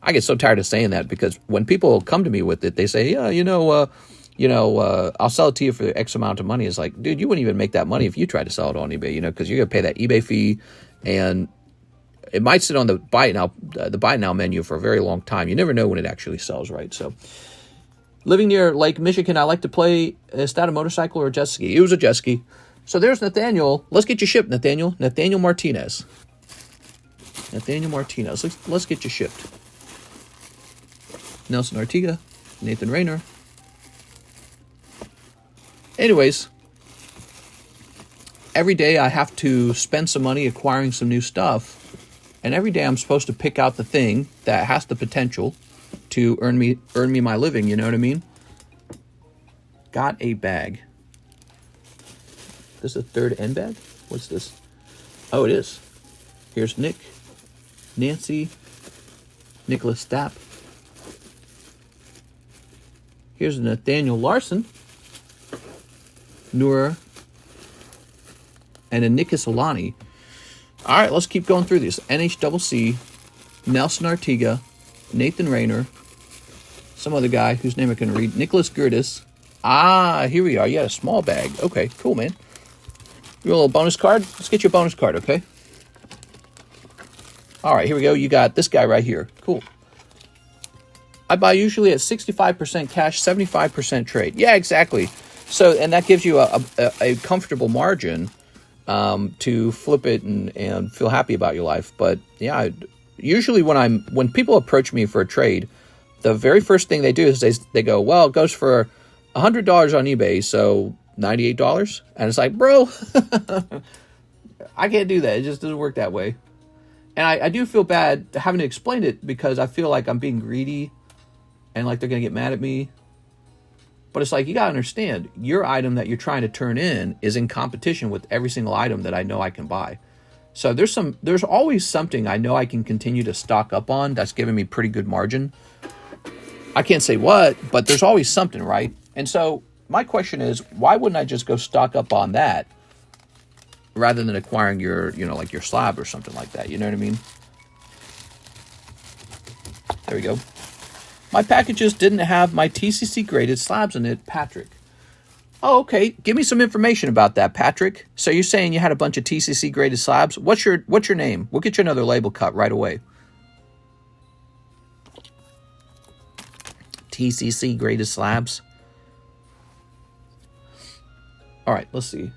I get so tired of saying that, because when people come to me with it, they say, yeah, I'll sell it to you for X amount of money. It's like, dude, you wouldn't even make that money if you tried to sell it on eBay, because you're going to pay that eBay fee, and it might sit on the buy it now menu for a very long time. You never know when it actually sells, right? So living near Lake Michigan, I like to play, is that a motorcycle or a jet ski? It was a jet ski. So there's Nathaniel. Let's get you shipped, Nathaniel. Nathaniel Martinez. Nathaniel Martinez. Let's get you shipped. Nelson Artiga. Nathan Rayner. Anyways, every day I have to spend some money acquiring some new stuff, and every day I'm supposed to pick out the thing that has the potential to earn me my living, you know what I mean? Got a bag. This is a third end bag? What's this? Oh, it is. Here's Nick, Nancy, Nicholas Stapp. Here's Nathaniel Larson, Noor, and a Nikas Olani. All right, let's keep going through this. NHCC, Nelson Artiga, Nathan Rayner, some other guy whose name I can read, Nicholas Gertis. Ah, here we are. You got a small bag. Okay, cool, man. You want a little bonus card? Let's get you a bonus card, okay? All right, here we go. You got this guy right here. Cool. I buy usually at 65% cash, 75% trade. Yeah, exactly. So, and that gives you a comfortable margin to flip it and feel happy about your life. But yeah, usually when people approach me for a trade, the very first thing they do is they go, well, it goes for $100 on eBay, so $98. And it's like, bro, I can't do that. It just doesn't work that way. And I do feel bad having to explain it, because I feel like I'm being greedy and like they're going to get mad at me. But it's like, you got to understand, your item that you're trying to turn in is in competition with every single item that I know I can buy. So there's always something I know I can continue to stock up on that's giving me pretty good margin. I can't say what, but there's always something, right? And so my question is, why wouldn't I just go stock up on that rather than acquiring your, like your slab or something like that? You know what I mean? There we go. My packages didn't have my TCC graded slabs in it, Patrick. Oh, okay. Give me some information about that, Patrick. So you're saying you had a bunch of TCC graded slabs? What's your name? We'll get you another label cut right away. TCC graded slabs. All right, let's see.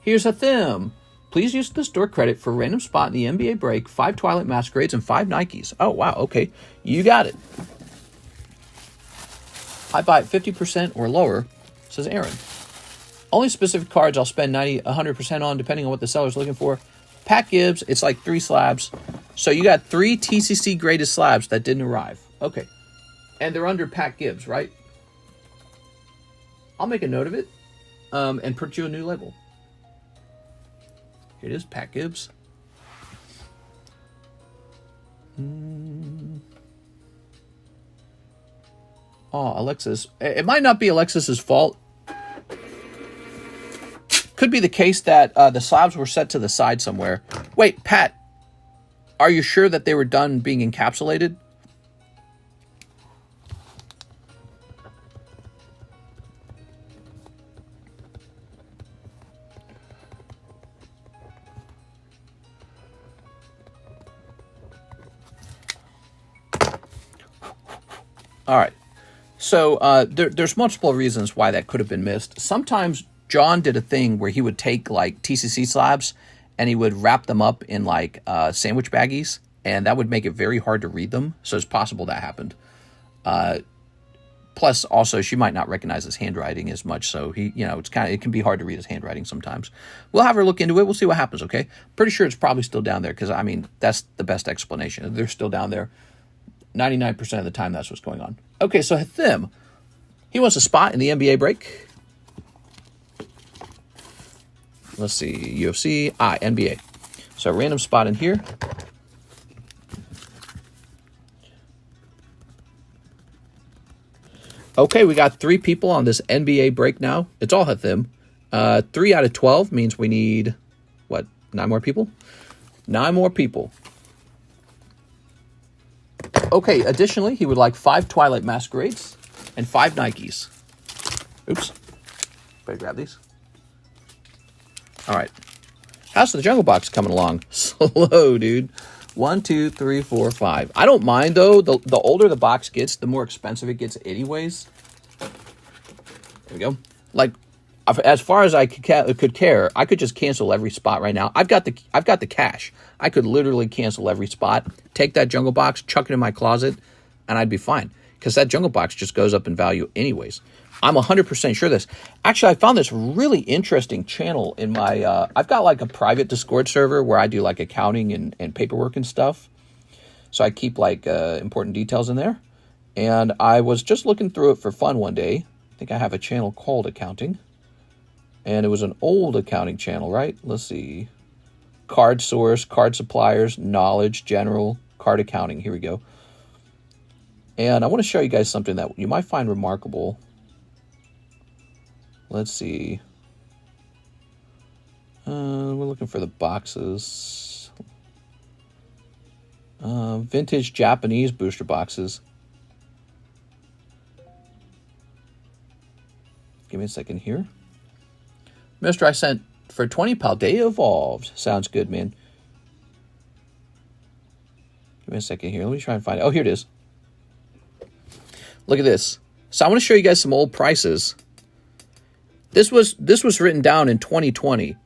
Here's a theme. Please use the store credit for random spot in the NBA break, 5 Twilight Masquerades, and 5 Nikes. Oh, wow, okay. You got it. I buy it 50% or lower, says Aaron. Only specific cards I'll spend 100% on, depending on what the seller's looking for. Pat Gibbs, it's like 3 slabs. So you got 3 TCC graded slabs that didn't arrive. Okay. And they're under Pat Gibbs, right? I'll make a note of it and put you a new label. Here it is, Pat Gibbs. Oh, Alexis. It might not be Alexis's fault. Could be the case that the slabs were set to the side somewhere. Wait, Pat, are you sure that they were done being encapsulated? All right. So there's multiple reasons why that could have been missed. Sometimes John did a thing where he would take like TCC slabs and he would wrap them up in like sandwich baggies, and that would make it very hard to read them. So it's possible that happened. Plus, also, she might not recognize his handwriting as much, so it can be hard to read his handwriting sometimes. We'll have her look into it. We'll see what happens. Okay, pretty sure it's probably still down there because that's the best explanation. They're still down there. 99% of the time, that's what's going on. Okay, so Hathim, he wants a spot in the NBA break. Let's see, UFC, NBA. So random spot in here. Okay, we got 3 people on this NBA break now. It's all Hathim. 3 out of 12 means we need, 9 more people? 9 more people. Okay, additionally, he would like 5 Twilight Masquerades and 5 Nikes. Oops. Better grab these. All right. How's the Jungle Box coming along? Slow, dude. 1, 2, 3, 4, 5. I don't mind, though. The older the box gets, the more expensive it gets anyways. There we go. Like, as far as I could care, I could just cancel every spot right now. I've got the cash. I could literally cancel every spot, take that Jungle Box, chuck it in my closet, and I'd be fine. Because that Jungle Box just goes up in value anyways. I'm 100% sure of this. Actually, I found this really interesting channel in my... I've got like a private Discord server where I do like accounting and paperwork and stuff. So I keep like important details in there. And I was just looking through it for fun one day. I think I have a channel called Accounting. And it was an old accounting channel, right? Let's see. Card source, card suppliers, knowledge, general, card accounting. Here we go. And I want to show you guys something that you might find remarkable. Let's see. We're looking for the boxes. Vintage Japanese booster boxes. Give me a second here. Mister, I sent for 20 Paldea Evolved. Sounds good, man. Give me a second here. Let me try and find it. Oh, here it is. Look at this. So I want to show you guys some old prices. This was written down in 2020.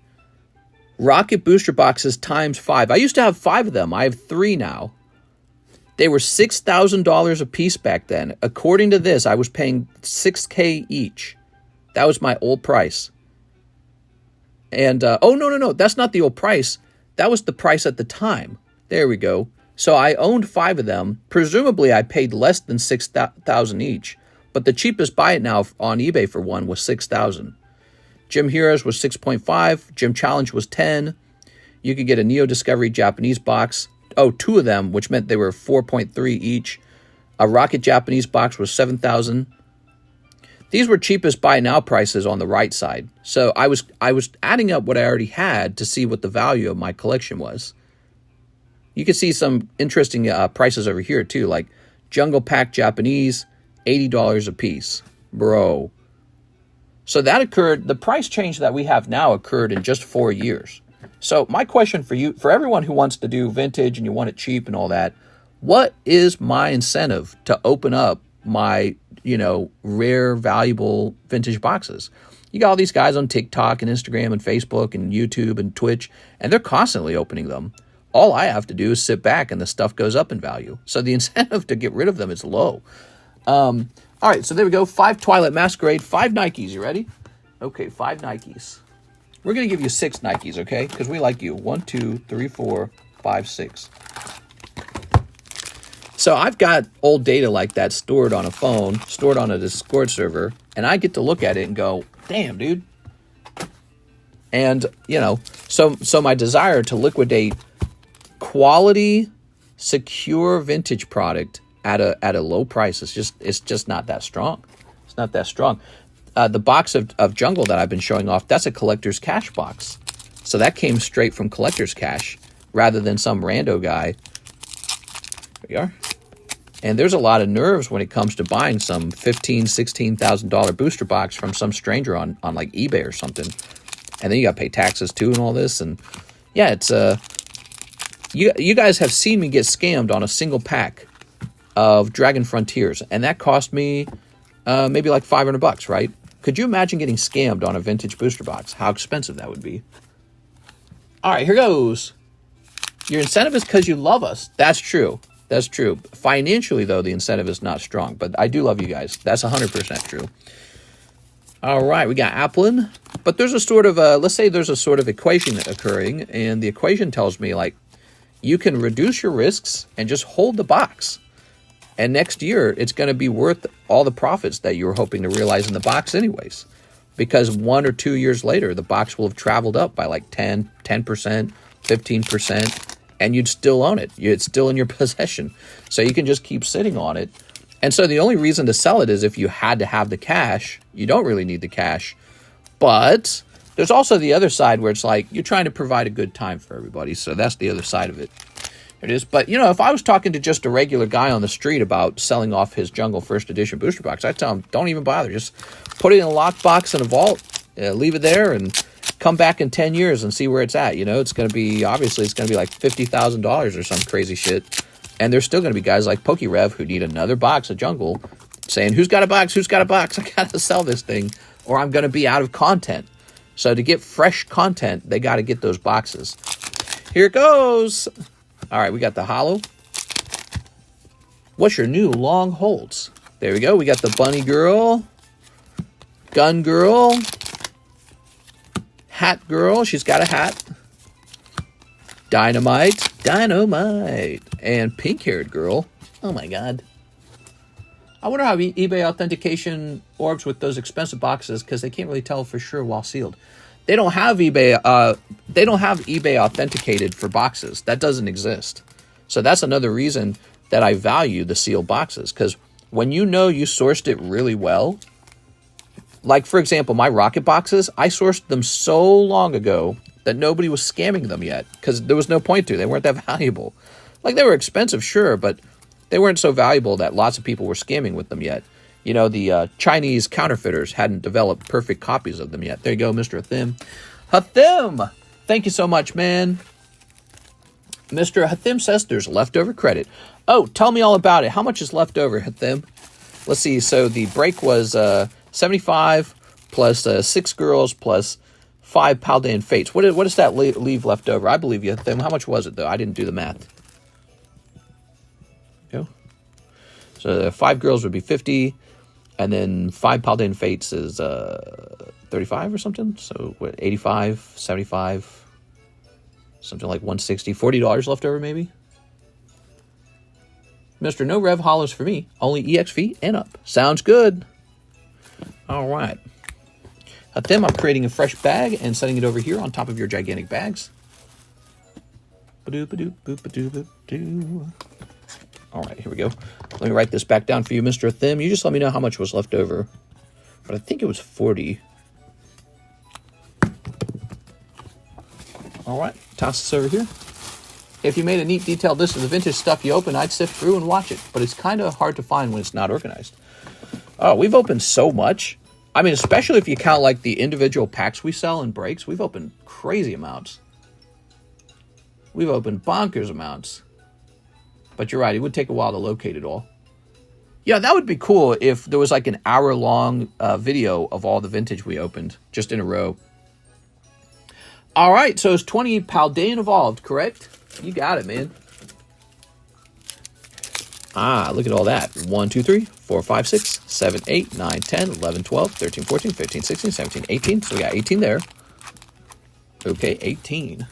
Rocket booster boxes times 5. I used to have 5 of them. I have 3 now. They were $6,000 a piece back then. According to this, I was paying $6,000 each. That was my old price. And, oh, no. That's not the old price. That was the price at the time. There we go. So I owned 5 of them. Presumably, I paid less than $6,000 each. But the cheapest buy it now on eBay for one was $6,000. Gym Heroes was 6.5. Gym Challenge was 10. You could get a Neo Discovery Japanese box. Oh, 2 of them, which meant they were 4.3 each. A Rocket Japanese box was 7,000. these were cheapest buy now prices on the right side. So I was adding up what I already had to see what the value of my collection was. You can see some interesting prices over here too, like Jungle Pack Japanese, $80 a piece. Bro. So that occurred, the price change that we have now occurred in just 4 years. So my question for you, for everyone who wants to do vintage and you want it cheap and all that, what is my incentive to open up my, rare, valuable vintage boxes? You got all these guys on TikTok and Instagram and Facebook and YouTube and Twitch, and they're constantly opening them. All I have to do is sit back and the stuff goes up in value. So the incentive to get rid of them is low. All right, so there we go. 5 Twilight Masquerade, 5 Nikes. You ready? Okay, 5 Nikes. We're going to give you 6 Nikes, okay? Because we like you. 1, 2, 3, 4, 5, 6. So I've got old data like that stored on a phone, stored on a Discord server, and I get to look at it and go, damn, dude. And, so my desire to liquidate quality, secure vintage product at a low price it's just not that strong. It's not that strong. The box of Jungle that I've been showing off, that's a collector's cash box. So that came straight from collector's cash rather than some rando guy. There we are. And there's a lot of nerves when it comes to buying some $15,000, $16,000 booster box from some stranger on like eBay or something. And then you got to pay taxes too and all this. And yeah, it's you guys have seen me get scammed on a single pack of Dragon Frontiers, and that cost me maybe like $500, right? Could you imagine getting scammed on a vintage booster box? How expensive that would be. All right, here goes. Your incentive is because you love us. That's true. That's true. Financially, though, the incentive is not strong, but I do love you guys. That's 100% true. All right, we got Applin, but there's a sort of let's say there's a sort of equation occurring, and the equation tells me like you can reduce your risks and just hold the box. And next year, it's going to be worth all the profits that you were hoping to realize in the box anyways. Because 1 or 2 years later, the box will have traveled up by like 10%, 15%, and you'd still own it. It's still in your possession. So you can just keep sitting on it. And so the only reason to sell it is if you had to have the cash. You don't really need the cash. But there's also the other side where it's like you're trying to provide a good time for everybody. So that's the other side of it. It is. But, if I was talking to just a regular guy on the street about selling off his Jungle First Edition booster box, I'd tell him, don't even bother. Just put it in a lockbox in a vault, leave it there, and come back in 10 years and see where it's at. It's going to be, obviously, it's going to be like $50,000 or some crazy shit. And there's still going to be guys like pokerev who need another box of Jungle saying, who's got a box? Who's got a box? I got to sell this thing or I'm going to be out of content. So to get fresh content, they got to get those boxes. Here it goes. All right, we got the holo. What's your new long holds? There we go. We got the bunny girl, gun girl, hat girl. She's got a hat. Dynamite, and pink-haired girl. Oh my God. I wonder how eBay authentication works with those expensive boxes because they can't really tell for sure while sealed. They don't have eBay. They don't have eBay authenticated for boxes. That doesn't exist. So that's another reason that I value the sealed boxes because when you sourced it really well, like for example, my rocket boxes, I sourced them so long ago that nobody was scamming them yet because there was no point to. They weren't that valuable. Like they were expensive, sure, but they weren't so valuable that lots of people were scamming with them yet. The Chinese counterfeiters hadn't developed perfect copies of them yet. There you go, Mr. Hathim. Hathim! Thank you so much, man. Mr. Hathim says there's leftover credit. Oh, tell me all about it. How much is left over, Hathim? Let's see. So the break was 75 plus 6 girls plus 5 Paldean Fates. What does that leave left over? I believe you, Hathim. How much was it, though? I didn't do the math. Go. So the 5 girls would be 50. And then 5 Paldean Fates is 35 or something. So what, 85, 75, something like 160, $40 left over maybe. Mr. No Rev hollers for me. Only EXV and up. Sounds good. All right. Hathim, I'm creating a fresh bag and setting it over here on top of your gigantic bags. All right, here we go. Let me write this back down for you, Mr. Thim. You just let me know how much was left over but I think it was 40. All right, toss this over here. If you made a neat detailed list of the vintage stuff you open, I'd sift through and watch it, but it's kind of hard to find when it's not organized. Oh, we've opened so much. I mean, especially if you count like the individual packs we sell and breaks, we've opened crazy amounts. We've opened bonkers amounts. But you're right, it would take a while to locate it all. Yeah, that would be cool if there was like an hour-long video of all the vintage we opened, just in a row. All right, so it's 20 Paldean Evolved, correct? You got it, man. Ah, look at all that. 1, 2, 3, 4, 5, 6, 7, 8, 9, 10, 11, 12, 13, 14, 15, 16, 17, 18. So we got 18 there. Okay, 18.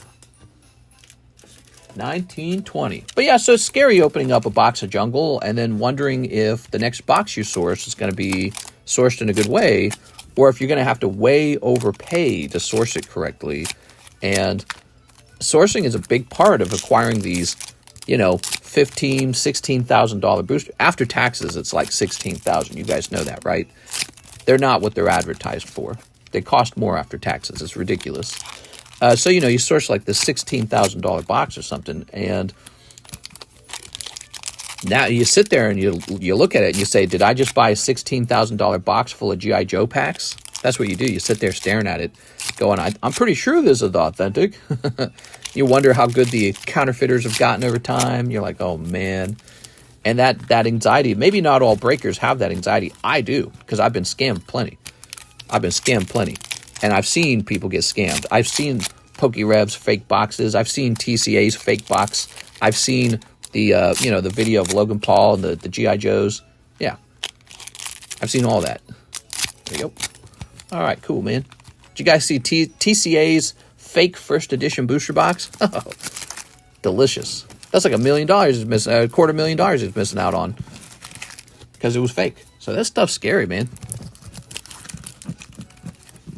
19, 20. But yeah, so it's scary opening up a box of jungle and then wondering if the next box you source is going to be sourced in a good way, or if you're going to have to way overpay to source it correctly. And sourcing is a big part of acquiring these, $15,000, $16,000 booster. After taxes, it's like $16,000. You guys know that, right? They're not what they're advertised for. They cost more after taxes. It's ridiculous. So, you source like this $16,000 box or something, and now you sit there and you look at it and you say, did I just buy a $16,000 box full of G.I. Joe packs? That's what you do. You sit there staring at it, going, I'm pretty sure this is authentic. You wonder how good the counterfeiters have gotten over time. You're like, oh, man. And that anxiety, maybe not all breakers have that anxiety. I do, because I've been scammed plenty. And I've seen people get scammed. I've seen pokerev's fake boxes. I've seen TCA's fake box. I've seen the video of Logan Paul and the G.I. Joes. Yeah. I've seen all that. There you go. All right, cool, man. Did you guys see TCA's fake first edition booster box? Oh, delicious. That's like $1 million is missing, $250,000 is missing out on because it was fake. So that stuff's scary, man.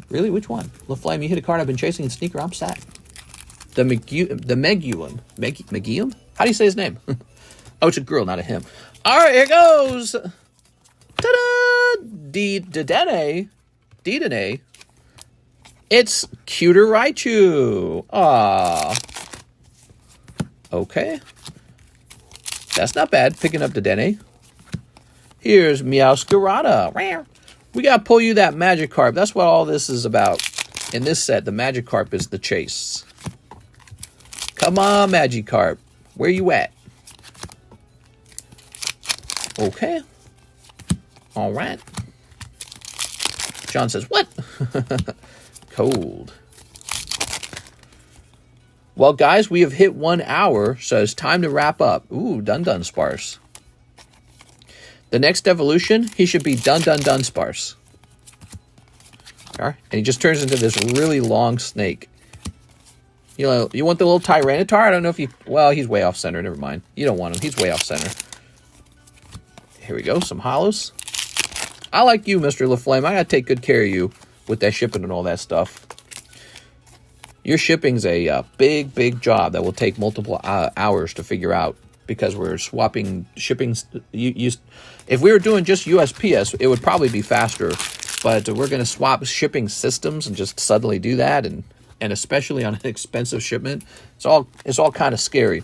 Really? Which one? LaFlame, you hit a card I've been chasing in Sneaker. I'm sad. The Meguian. Meguian? How do you say his name? Oh, it's a girl, not a him. All right, here goes. Ta-da! Dedenne. It's Cuter Raichu. Aw. Okay. That's not bad, picking up Dedenne. Here's Meowscarada. We got to pull you that Magikarp. That's what all this is about. In this set, the Magikarp is the chase. Come on, Magikarp. Where you at? Okay. All right. John says, what? Cold. Well, guys, we have hit 1 hour, so it's time to wrap up. Ooh, Dun Sparse. The next evolution, he should be Dun Sparse. All right. And he just turns into this really long snake. You want the little Tyranitar? I don't know if he's way off center. Never mind. You don't want him. He's way off center. Here we go. Some hollows. I like you, Mr. LaFlame. I got to take good care of you with that shipping and all that stuff. Your shipping's a big job that will take multiple hours to figure out because we're swapping shipping. If we were doing just USPS, it would probably be faster. But we're going to swap shipping systems and just suddenly do that, and especially on an expensive shipment, it's all kind of scary.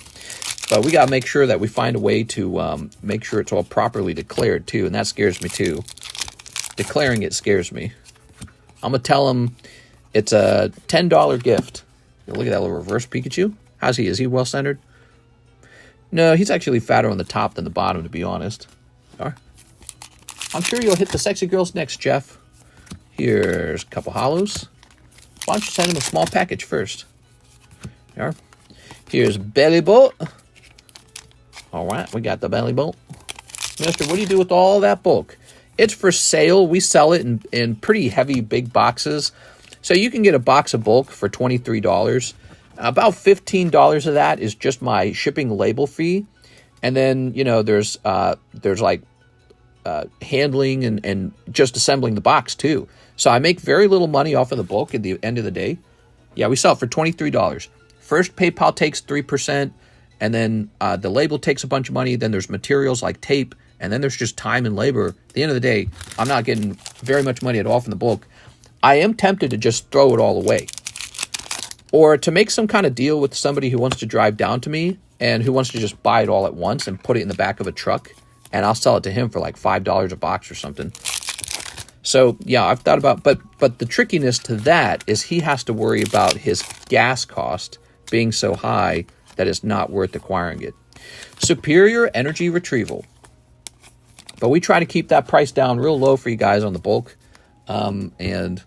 But we got to make sure that we find a way to make sure it's all properly declared too, and that scares me too. Declaring it scares me. I'm gonna tell him it's a $10 gift. Look at that little reverse Pikachu. How's he? Is he well centered? No, he's actually fatter on the top than the bottom, to be honest. All right. I'm sure you'll hit the sexy girls next, Jeff. Here's a couple hollows. Why don't you send him a small package first? There. Here's Belly Bolt. All right, we got the Belly Bolt. Mister, what do you do with all that bulk? It's for sale. We sell it in pretty heavy, big boxes. So you can get a box of bulk for $23. About $15 of that is just my shipping label fee. And then, there's like handling and just assembling the box too. So I make very little money off of the bulk at the end of the day. Yeah, we sell it for $23. First, PayPal takes 3%, and then the label takes a bunch of money, then there's materials like tape, and then there's just time and labor. At the end of the day, I'm not getting very much money at all from the bulk. I am tempted to just throw it all away. Or to make some kind of deal with somebody who wants to drive down to me and who wants to just buy it all at once and put it in the back of a truck, and I'll sell it to him for like $5 a box or something. So yeah, I've thought about, but the trickiness to that is he has to worry about his gas cost being so high that it's not worth acquiring it. Superior energy retrieval. But we try to keep that price down real low for you guys on the bulk. And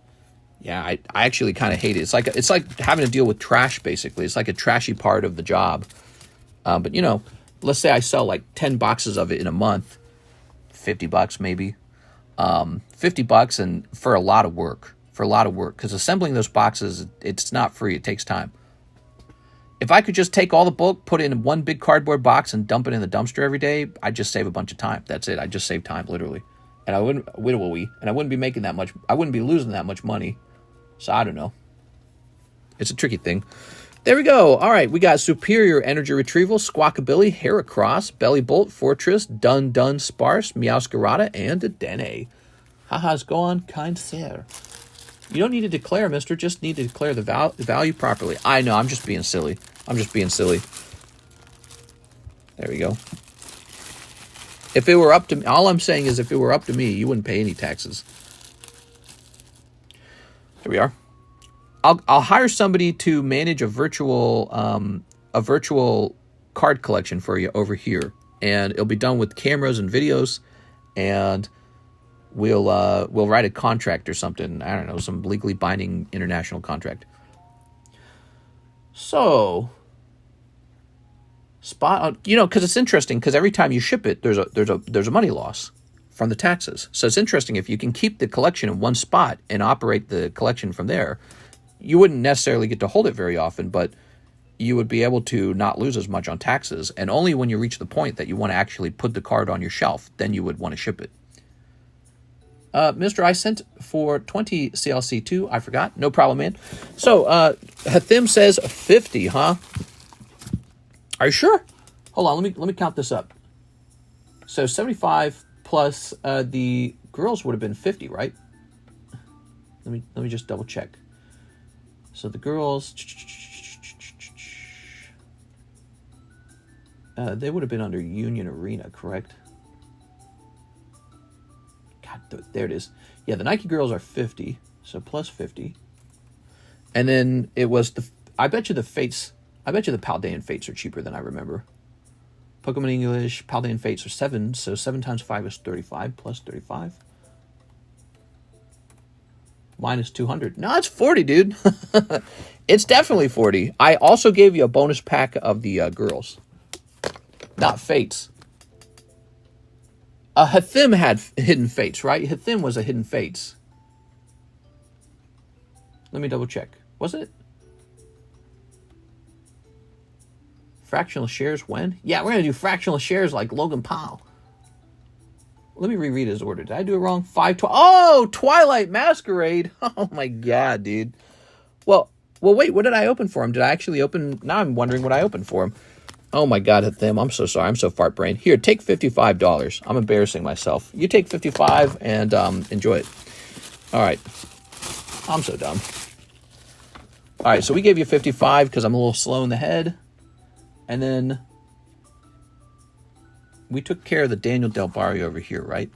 yeah, I actually kind of hate it. It's like having to deal with trash, basically. It's like a trashy part of the job. But you know, let's say I sell like 10 boxes of it in a month, $50 maybe. $50 and for a lot of work, because assembling those boxes, it's not free. It takes time. If I could just take all the bulk, put it in one big cardboard box and dump it in the dumpster every day, I'd just save a bunch of time. That's it. I'd just save time, literally. And I wouldn't be making that much. I wouldn't be losing that much money. So I don't know. It's a tricky thing. There we go. All right, we got Superior Energy Retrieval, Squawkabilly, Heracross, Belly Bolt, Fortress, Dun Dun Sparse, Meowscarada, and a Dene. Haha's gone, kind sir. You don't need to declare, mister. Just need to declare the value properly. I know, I'm just being silly. There we go. If it were up to me, all I'm saying is if it were up to me, you wouldn't pay any taxes. There we are. I'll hire somebody to manage a virtual card collection for you over here, and it'll be done with cameras and videos, and we'll write a contract or something. I don't know, some legally binding international contract. So, because it's interesting, because every time you ship it, there's a money loss from the taxes. So it's interesting if you can keep the collection in one spot and operate the collection from there. You wouldn't necessarily get to hold it very often, but you would be able to not lose as much on taxes. And only when you reach the point that you want to actually put the card on your shelf, then you would want to ship it. Mister, I sent for 20 CLC2. I forgot. No problem, man. So, Hathim says 50, huh? Are you sure? Hold on. Let me count this up. So 75 plus the girls would have been 50, right? Let me just double check. So the girls, they would have been under Union Arena, correct? God, there it is. Yeah, the Nike girls are 50, so plus 50. And then it was I bet you the Paldean Fates are cheaper than I remember. Pokemon English, Paldean Fates are 7, so 7 times 5 is 35, plus 35. Minus 200. No, it's 40, dude. It's definitely 40. I also gave you a bonus pack of the girls. Not Fates. Hathim had Hidden Fates, right? Hathim was a Hidden Fates. Let me double check. Was it? Fractional shares when? Yeah, we're going to do fractional shares like Logan Paul. Let me reread his order. Did I do it wrong? Twilight Masquerade. Oh my God, dude. Well, wait, what did I open for him? Did I actually open? Now I'm wondering what I opened for him. Oh my God, Hathim, I'm so sorry. I'm so fart brain. Here, take $55. I'm embarrassing myself. You take 55 and enjoy it. All right. I'm so dumb. All right, so we gave you 55 because I'm a little slow in the head. And then we took care of the Daniel Del Barrio over here, right?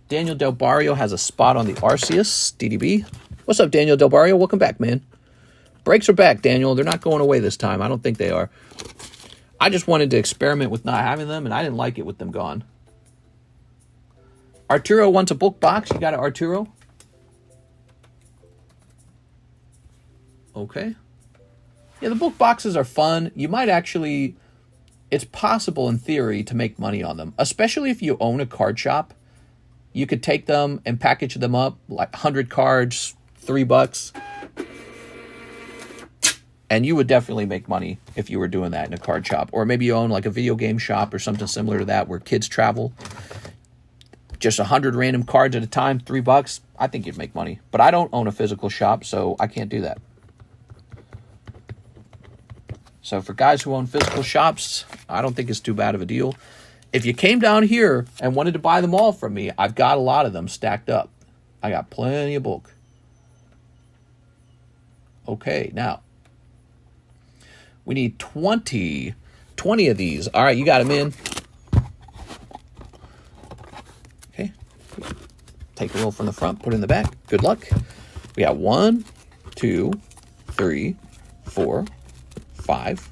Daniel Del Barrio has a spot on the Arceus DDB. What's up, Daniel Del Barrio? Welcome back, man. Breaks are back, Daniel. They're not going away this time. I don't think they are. I just wanted to experiment with not having them, and I didn't like it with them gone. Arturo wants a bulk box. You got it, Arturo? Okay. Yeah, the bulk boxes are fun. You might actually... It's possible in theory to make money on them, especially if you own a card shop. You could take them and package them up, like 100 cards, $3. And you would definitely make money if you were doing that in a card shop. Or maybe you own like a video game shop or something similar to that where kids travel. Just 100 random cards at a time, $3. I think you'd make money. But I don't own a physical shop, so I can't do that. So for guys who own physical shops, I don't think it's too bad of a deal. If you came down here and wanted to buy them all from me, I've got a lot of them stacked up. I got plenty of bulk. Okay, now we need 20 of these. All right, you got them in. Okay, take a roll from the front, put it in the back. Good luck. We got 1, 2, 3, 4, 5,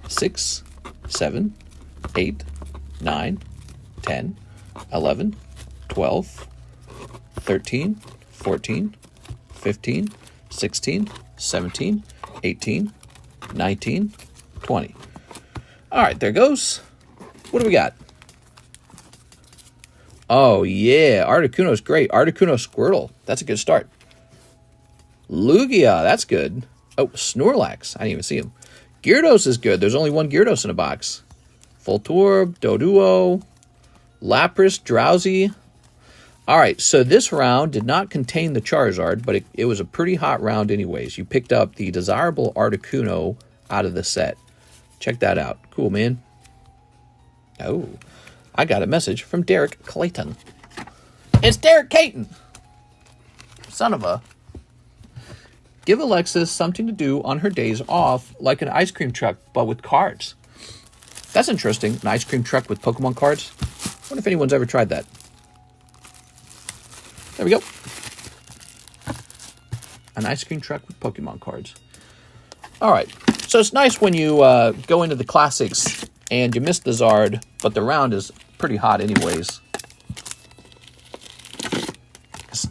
6, 7, 8, 9, 10, 11, 12, 13, 14, 15, 16, 17, 18, 19, 20. All right, there goes. What do we got? Oh, yeah. Articuno's great. Articuno Squirtle. That's a good start. Lugia. That's good. Oh, Snorlax. I didn't even see him. Gyarados is good. There's only one Gyarados in a box. Voltorb, Doduo, Lapras, Drowsy. All right, so this round did not contain the Charizard, but it was a pretty hot round anyways. You picked up the desirable Articuno out of the set. Check that out. Cool, man. Oh, I got a message from Derek Clayton. It's Derek Clayton. Son of a... Give Alexis something to do on her days off, like an ice cream truck, but with cards. That's interesting. An ice cream truck with Pokemon cards. I wonder if anyone's ever tried that. There we go. An ice cream truck with Pokemon cards. All right. So it's nice when you go into the classics and you miss the Zard, but the round is pretty hot anyways.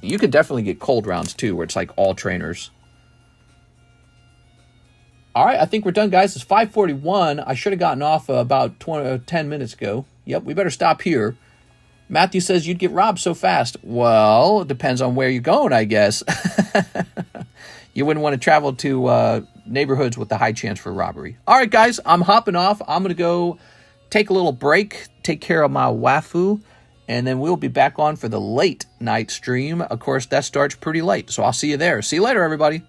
You could definitely get cold rounds too, where it's like all trainers. All right, I think we're done, guys. It's 5:41. I should have gotten off about 10 minutes ago. Yep, we better stop here. Matthew says you'd get robbed so fast. Well, it depends on where you're going, I guess. You wouldn't want to travel to neighborhoods with a high chance for robbery. All right, guys, I'm hopping off. I'm going to go take a little break, take care of my waifu, and then we'll be back on for the late night stream. Of course, that starts pretty late, so I'll see you there. See you later, everybody.